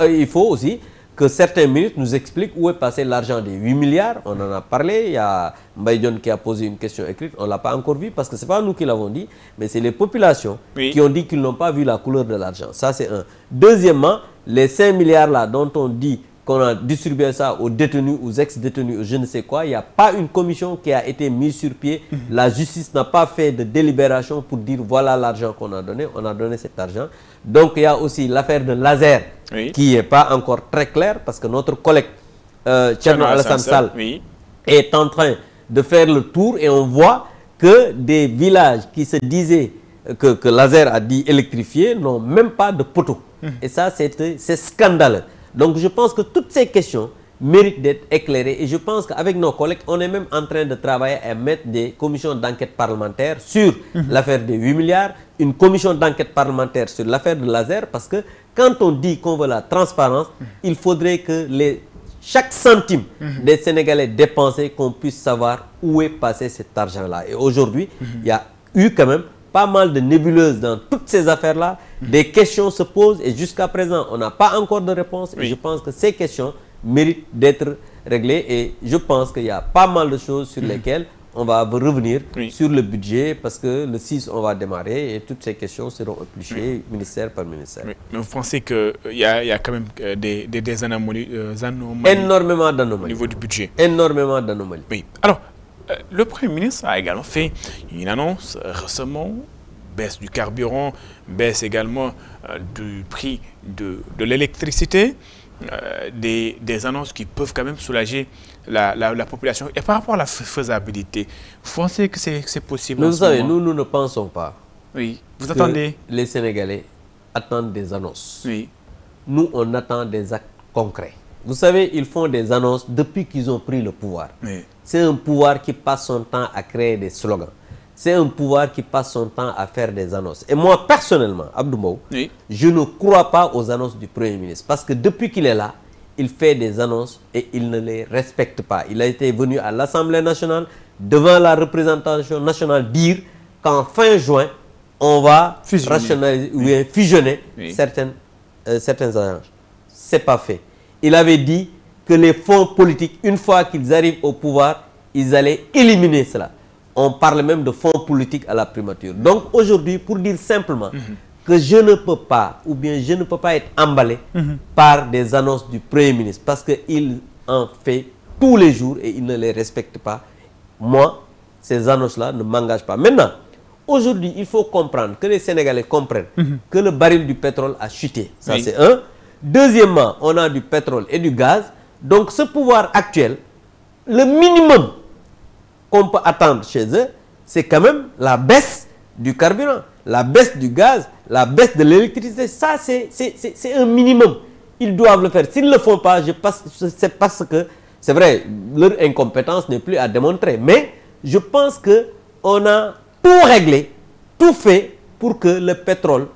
il faut aussi que certains ministres nous expliquent où est passé l'argent des 8 milliards. On en a parlé, il y a Mbaye Dione qui a posé une question écrite, on ne l'a pas encore vu parce que ce n'est pas nous qui l'avons dit, mais c'est les populations qui ont dit qu'ils n'ont pas vu la couleur de l'argent. Ça, c'est un. Deuxièmement, les 5 milliards là dont on dit qu'on a distribué ça aux détenus, aux ex-détenus, je ne sais quoi, il n'y a pas une commission qui a été mise sur pied. La justice n'a pas fait de délibération pour dire voilà l'argent qu'on a donné, on a donné cet argent. Donc il y a aussi l'affaire de laser qui n'est pas encore très claire, parce que notre collègue Thierno Alassane Sall est en train de faire le tour, et on voit que des villages qui se disaient que laser a dit électrifié n'ont même pas de poteau. Et ça, c'est scandaleux. Donc je pense que toutes ces questions méritent d'être éclairées, et je pense qu'avec nos collègues, on est même en train de travailler à mettre des commissions d'enquête parlementaire sur l'affaire des 8 milliards, une commission d'enquête parlementaire sur l'affaire de laser, parce que quand on dit qu'on veut la transparence, il faudrait que chaque centime des Sénégalais dépensés, qu'on puisse savoir où est passé cet argent-là. Et aujourd'hui, il y a eu quand même pas mal de nébuleuses dans toutes ces affaires-là. Des questions se posent, et jusqu'à présent, on n'a pas encore de réponse. Et je pense que ces questions méritent d'être réglées, et je pense qu'il y a pas mal de choses sur lesquelles on va revenir sur le budget, parce que le 6, on va démarrer, et toutes ces questions seront épluchées ministère par ministère. Mais vous pensez qu'il y a quand même des anomalies, énormément d'anomalies au niveau du budget? Énormément d'anomalies. Oui. Alors, le Premier ministre a également fait une annonce récemment, baisse du carburant, baisse également du prix de l'électricité, des annonces qui peuvent quand même soulager la population. Et par rapport à la faisabilité, vous pensez que c'est possible? Mais vous savez, nous ne pensons pas. Oui. Vous attendez? Les Sénégalais attendent des annonces. Oui. Nous, on attend des actes concrets. Vous savez, ils font des annonces depuis qu'ils ont pris le pouvoir. Oui. C'est un pouvoir qui passe son temps à créer des slogans. c'est un pouvoir qui passe son temps à faire des annonces. Et moi, personnellement, Abdou Mbow, Oui. je ne crois pas aux annonces du Premier ministre. Parce que depuis qu'il est là, il fait des annonces et il ne les respecte pas. Il a été venu à l'Assemblée nationale, devant la représentation nationale, dire qu'en fin juin, on va rationaliser ou bien fusionner certaines agences. Ce n'est pas fait. Il avait dit que les fonds politiques, une fois qu'ils arrivent au pouvoir, ils allaient éliminer cela. On parle même de fonds politiques à la primature. Donc aujourd'hui, pour dire simplement que je ne peux pas, ou bien je ne peux pas être emballé par des annonces du Premier ministre, parce qu'il en fait tous les jours et il ne les respecte pas. Moi, ces annonces-là ne m'engagent pas. Maintenant, aujourd'hui, il faut comprendre, que les Sénégalais comprennent que le baril du pétrole a chuté. Ça, c'est un. Deuxièmement, on a du pétrole et du gaz. Donc, ce pouvoir actuel, le minimum qu'on peut attendre chez eux, c'est quand même la baisse du carburant, la baisse du gaz, la baisse de l'électricité. Ça, c'est un minimum. Ils doivent le faire. S'ils ne le font pas, c'est parce que, c'est vrai, leur incompétence n'est plus à démontrer. Mais je pense qu'on a tout réglé, tout fait pour que le pétrole,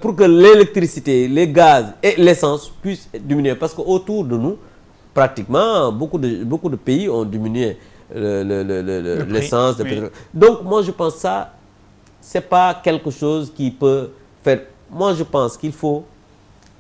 pour que l'électricité, les gaz et l'essence puissent diminuer. Parce qu'autour de nous, pratiquement, beaucoup de pays ont diminué l'essence, le pétrole. Donc, moi, je pense que ça, ce n'est pas quelque chose qui peut faire. Moi, je pense qu'il faut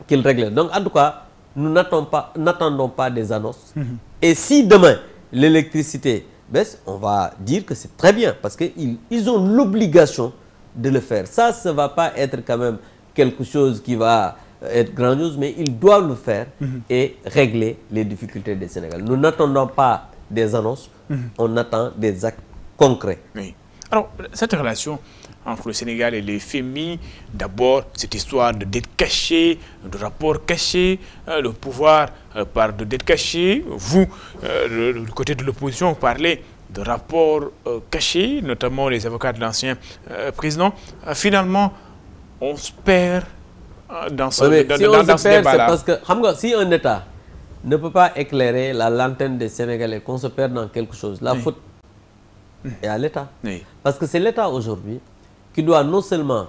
qu'il règle. Donc, en tout cas, nous n'attendons pas des annonces. Et si demain, l'électricité baisse, on va dire que c'est très bien. Parce qu'ils ont l'obligation de le faire. Ça ne va pas être quand même quelque chose qui va être grandiose, mais ils doivent le faire et régler les difficultés des Sénégalais. Nous n'attendons pas des annonces, on attend des actes concrets. Oui. Alors, cette relation entre le Sénégal et les FMI, d'abord, cette histoire de dette cachée, de rapports cachés, le pouvoir parle de dette cachée. Vous, du côté de l'opposition, vous parlez de rapports cachés, notamment les avocats de l'ancien président. Finalement, on se perd dans ce, ce débat-là. Parce que si un État ne peut pas éclairer la lanterne des Sénégalais, qu'on se perd dans quelque chose, la faute est à l'État. Parce que c'est l'État aujourd'hui qui doit non seulement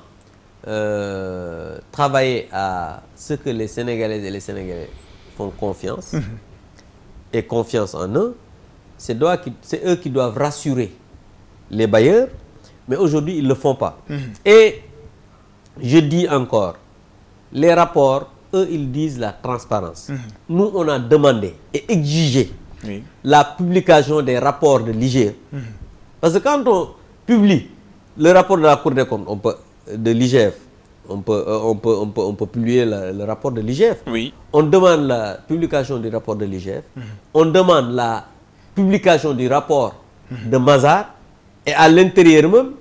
travailler à ce que les Sénégalaises et les Sénégalais font confiance, et confiance en eux, c'est eux qui doivent rassurer les bailleurs, mais aujourd'hui, ils ne le font pas. Et je dis encore, les rapports, eux, ils disent la transparence. Nous, on a demandé et exigé la publication des rapports de l'IGF. Parce que quand on publie le rapport de la Cour des comptes, de l'IGF, on peut publier le rapport de l'IGF. On demande la publication du rapport de l'IGF. On demande la publication du rapport de Mazars. Et à l'intérieur même,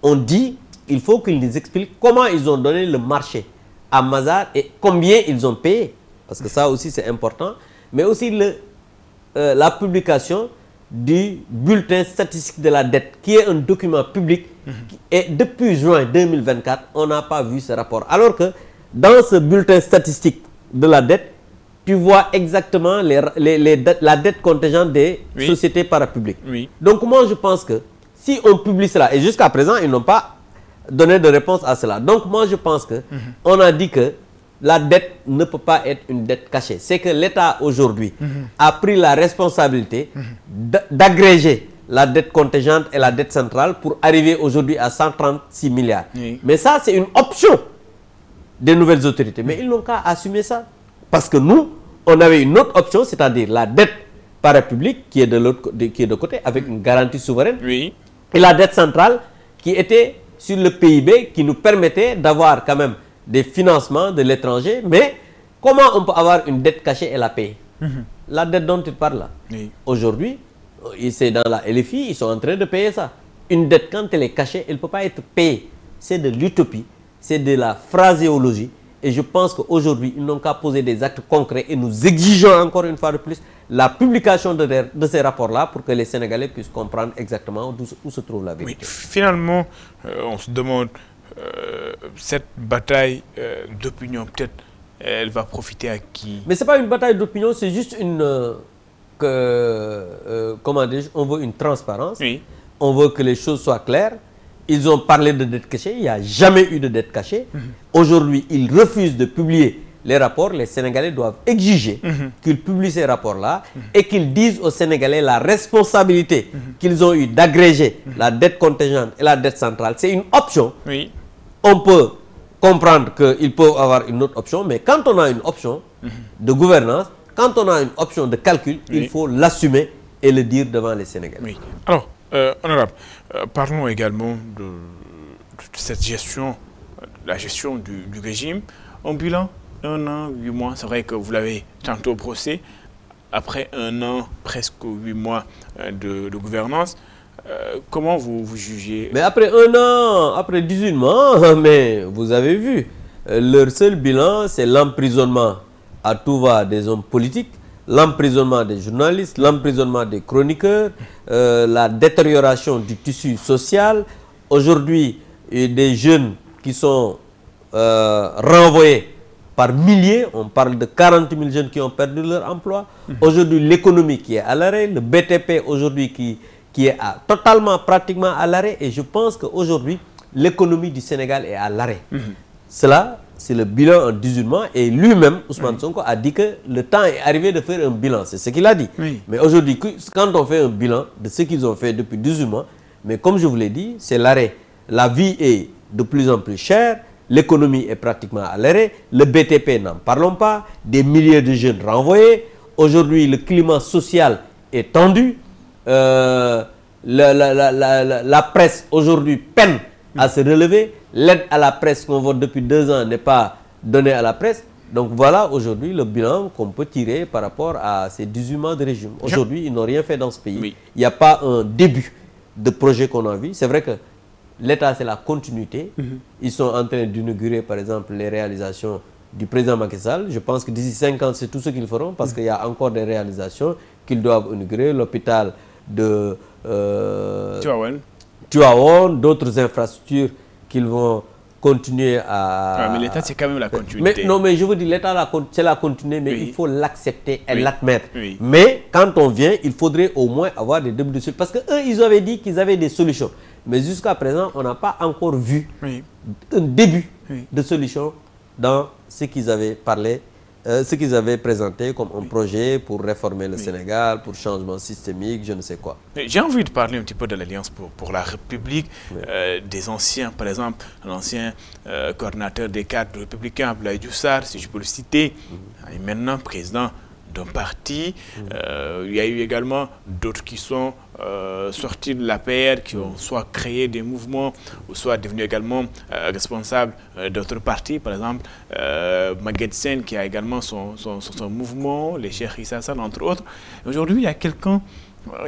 on dit qu'il faut qu'ils nous expliquent comment ils ont donné le marché à Mazars et combien ils ont payé. Parce que ça aussi, c'est important. Mais aussi la publication du bulletin statistique de la dette, qui est un document public. Et depuis juin 2024, on n'a pas vu ce rapport. Alors que dans ce bulletin statistique de la dette, tu vois exactement la dette contingente des sociétés parapubliques. Donc moi, je pense que si on publie cela, et jusqu'à présent, ils n'ont pas donné de réponse à cela. Donc moi, je pense que on a dit que la dette ne peut pas être une dette cachée. C'est que l'État aujourd'hui a pris la responsabilité d'agréger la dette contingente et la dette centrale pour arriver aujourd'hui à 136 milliards. Mais ça, c'est une option des nouvelles autorités. Mais ils n'ont qu'à assumer ça. Parce que nous, on avait une autre option, c'est-à-dire la dette parapublique qui est de côté avec une garantie souveraine. Et la dette centrale qui était sur le PIB qui nous permettait d'avoir quand même des financements de l'étranger. Mais comment on peut avoir une dette cachée et la payer? La dette dont tu parles là. Aujourd'hui, c'est dans la LFI, ils sont en train de payer ça. Une dette, quand elle est cachée, elle ne peut pas être payée. C'est de l'utopie, c'est de la phraséologie. Et je pense qu'aujourd'hui, ils n'ont qu'à poser des actes concrets et nous exigeons encore une fois de plus la publication de ces rapports-là pour que les Sénégalais puissent comprendre exactement où se trouve la vérité. Finalement, on se demande, cette bataille d'opinion, peut-être, elle va profiter à qui? Mais ce n'est pas une bataille d'opinion, c'est juste une... comment dire, on veut une transparence. on veut que les choses soient claires. Ils ont parlé de dette cachée, il n'y a jamais eu de dette cachée. Aujourd'hui, ils refusent de publier les rapports. Les Sénégalais doivent exiger qu'ils publient ces rapports-là et qu'ils disent aux Sénégalais la responsabilité qu'ils ont eu d'agréger la dette contingente et la dette centrale. C'est une option. Oui. On peut comprendre qu'ils peuvent avoir une autre option, mais quand on a une option de gouvernance, quand on a une option de calcul, il faut l'assumer et le dire devant les Sénégalais. Oui. Alors, honorable, parlons également de cette gestion, la gestion du régime. En bilan, 1 an, 8 mois, c'est vrai que vous l'avez tantôt brossé. Après 1 an, presque 8 mois de gouvernance, comment vous jugez? Mais après 1 an, après 18 mois, mais vous avez vu, leur seul bilan, c'est l'emprisonnement à tout va des hommes politiques, l'emprisonnement des journalistes, l'emprisonnement des chroniqueurs, la détérioration du tissu social. Aujourd'hui, des jeunes qui sont renvoyés par milliers, on parle de 40 000 jeunes qui ont perdu leur emploi. Aujourd'hui, l'économie qui est à l'arrêt, le BTP aujourd'hui qui est totalement, pratiquement à l'arrêt. Et je pense qu'aujourd'hui, l'économie du Sénégal est à l'arrêt. Cela, c'est le bilan en 18 mois. Et lui-même, Ousmane Sonko, a dit que le temps est arrivé de faire un bilan. C'est ce qu'il a dit. Mais aujourd'hui, quand on fait un bilan de ce qu'ils ont fait depuis 18 mois, mais comme je vous l'ai dit, c'est l'arrêt. La vie est de plus en plus chère. L'économie est pratiquement à l'arrêt. Le BTP, n'en parlons pas. Des milliers de jeunes renvoyés. Aujourd'hui, le climat social est tendu. La presse, aujourd'hui, peine à se relever. L'aide à la presse qu'on vote depuis 2 ans n'est pas donnée à la presse. Donc voilà aujourd'hui le bilan qu'on peut tirer par rapport à ces 18 mois de régime. Aujourd'hui, ils n'ont rien fait dans ce pays. Il n'y a pas un début de projet qu'on a vu. C'est vrai que l'État, c'est la continuité. Ils sont en train d'inaugurer, par exemple, les réalisations du président Macky Sall. Je pense que d'ici 5 ans, c'est tout ce qu'ils feront parce qu'il y a encore des réalisations qu'ils doivent inaugurer. L'hôpital de Tivaouane, d'autres infrastructures qu'ils vont continuer à... mais l'État, c'est quand même la continuité. Mais je vous dis, l'État, c'est la continuité, mais il faut l'accepter et l'admettre. Mais quand on vient, il faudrait au moins avoir des débuts de solutions. Parce qu'eux, ils avaient dit qu'ils avaient des solutions. Mais jusqu'à présent, on n'a pas encore vu un début de solution dans ce qu'ils avaient parlé, ce qu'ils avaient présenté comme un projet pour réformer le Sénégal, pour changement systémique, je ne sais quoi. J'ai envie de parler un petit peu de l'Alliance pour la République, des anciens, par exemple, l'ancien coordinateur des cadres républicains, Abdoulaye Diouf Sarr, si je peux le citer, et maintenant président d'un parti. Il y a eu également d'autres qui sont sortis de l'APR, qui ont soit créé des mouvements, ou soit devenus également responsables d'autres partis. Par exemple, Maguette Sène, qui a également son mouvement, les Cheikh Issa Sall, entre autres. Aujourd'hui, il y a quelqu'un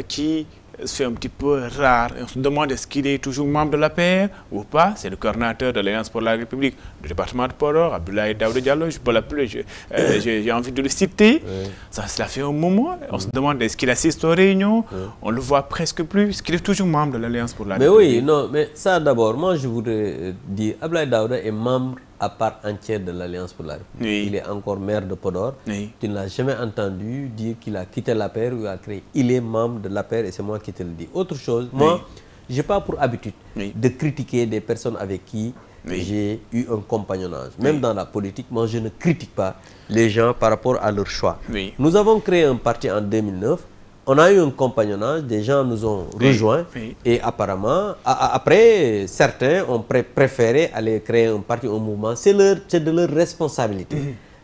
qui se fait un petit peu rare. Et on se demande est-ce qu'il est toujours membre de l'APR ou pas. C'est le coordinateur de l'Alliance pour la République du département de Podor, Abdoulaye Daouda Diallo. Je peux l'appeler, j'ai envie de le citer. Cela fait un moment. On se demande est-ce qu'il assiste aux réunions. On ne le voit presque plus. Est-ce qu'il est toujours membre de l'Alliance pour la République? Mais oui, non, mais ça d'abord, moi je voudrais dire, Abdoulaye Daouda est membre à part entière de l'Alliance pour la République. Il est encore maire de Podor. Tu ne l'as jamais entendu dire qu'il a quitté l'APR ou a créé. Il est membre de l'APR et c'est moi qui te le dis. Autre chose, moi, je n'ai pas pour habitude de critiquer des personnes avec qui j'ai eu un compagnonnage. Même dans la politique, moi je ne critique pas les gens par rapport à leur choix. Nous avons créé un parti en 2009. On a eu un compagnonnage, des gens nous ont rejoints et apparemment, après, certains ont préféré aller créer un parti, un mouvement. C'est de leur responsabilité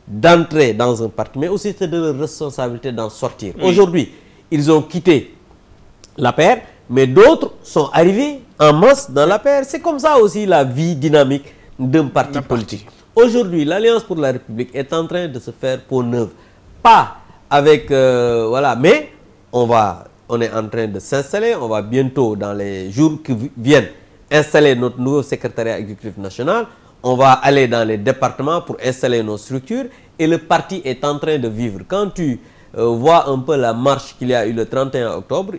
d'entrer dans un parti, mais aussi c'est de leur responsabilité d'en sortir. Aujourd'hui, ils ont quitté l'APR, mais d'autres sont arrivés en masse dans l'APR. C'est comme ça aussi la vie dynamique d'un parti politique. Aujourd'hui, l'Alliance pour la République est en train de se faire peau neuve. Pas avec... voilà, mais... On est en train de s'installer, on va bientôt, dans les jours qui viennent, installer notre nouveau secrétariat exécutif national. On va aller dans les départements pour installer nos structures et le parti est en train de vivre. Quand tu vois un peu la marche qu'il y a eu le 31 octobre,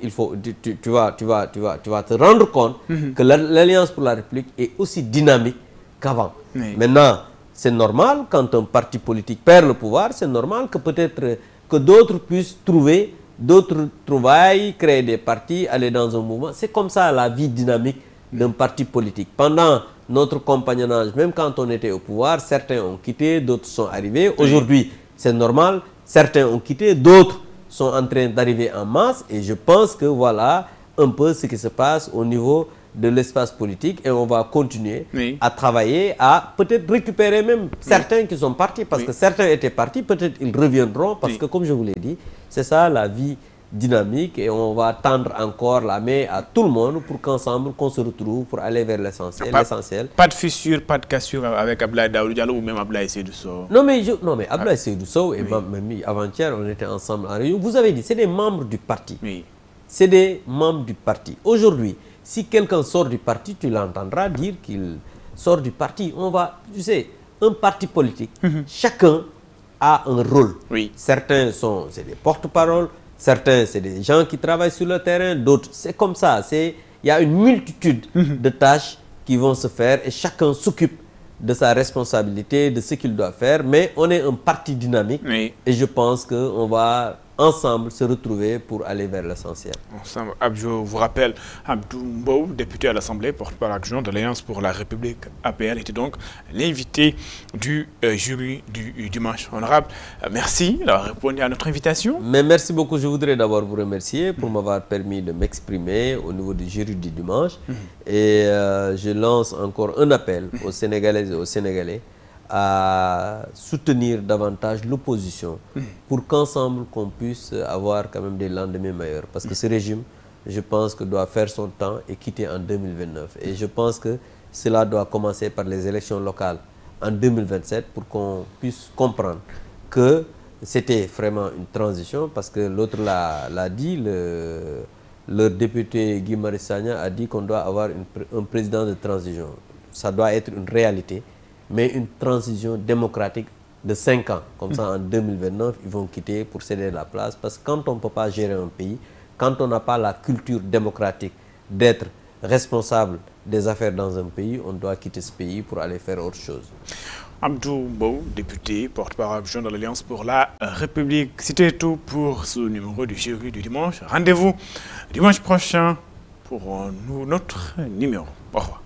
tu vas te rendre compte que l'Alliance pour la République est aussi dynamique qu'avant. Maintenant, c'est normal, quand un parti politique perd le pouvoir, c'est normal que peut-être que d'autres puissent trouver d'autres trouvailles, créer des partis, aller dans un mouvement. C'est comme ça la vie dynamique d'un parti politique. Pendant notre compagnonnage, même quand on était au pouvoir, certains ont quitté, d'autres sont arrivés. Aujourd'hui, c'est normal, certains ont quitté, d'autres sont en train d'arriver en masse. Et je pense que voilà un peu ce qui se passe au niveau de l'espace politique. Et on va continuer à travailler, à peut-être récupérer même certains qui sont partis. Parce que certains étaient partis, peut-être ils reviendront. Parce que comme je vous l'ai dit, c'est ça la vie dynamique, et on va tendre encore la main à tout le monde pour qu'ensemble, qu'on se retrouve pour aller vers l'essentiel. Pas de fissure, pas de cassure avec Abdoulaye Daouda Diallo ou même Abdoulaye Seydou Sow. Non mais Abdoulaye Seydou Sow et même avant-hier, on était ensemble en réunion. Vous avez dit, c'est des membres du parti. C'est des membres du parti. Aujourd'hui, si quelqu'un sort du parti, tu l'entendras dire qu'il sort du parti. On va, tu sais, un parti politique, chacun a un rôle. Certains c'est des porte-parole. Certains, c'est des gens qui travaillent sur le terrain, d'autres, c'est comme ça. Il y a une multitude de tâches qui vont se faire et chacun s'occupe de sa responsabilité, de ce qu'il doit faire. Mais on est un parti dynamique et je pense qu'on va ensemble se retrouver pour aller vers l'essentiel. Ensemble, je vous rappelle, Abdou Mbow, député à l'Assemblée, porte-parole adjoint de l'Alliance pour la République APR, était donc l'invité du jury du dimanche. Honorable, merci d'avoir répondu à notre invitation. Mais merci beaucoup. Je voudrais d'abord vous remercier pour m'avoir permis de m'exprimer au niveau du jury du dimanche. Et je lance encore un appel aux Sénégalaises et aux Sénégalais à soutenir davantage l'opposition pour qu'ensemble qu'on puisse avoir quand même des lendemains meilleurs. Parce que ce régime, je pense que doit faire son temps et quitter en 2029. Et je pense que cela doit commencer par les élections locales en 2027 pour qu'on puisse comprendre que c'était vraiment une transition, parce que l'autre l'a dit, le député Guy Marius Sagna a dit qu'on doit avoir un président de transition. Ça doit être une réalité, mais une transition démocratique de 5 ans. Comme ça, en 2029, ils vont quitter pour céder la place. Parce que quand on ne peut pas gérer un pays, quand on n'a pas la culture démocratique d'être responsable des affaires dans un pays, on doit quitter ce pays pour aller faire autre chose. Abdou Mbow, député, porte-parole adjoint de l'Alliance pour la République. C'était tout pour ce numéro du jury du dimanche. Rendez-vous dimanche prochain pour notre numéro. Au revoir.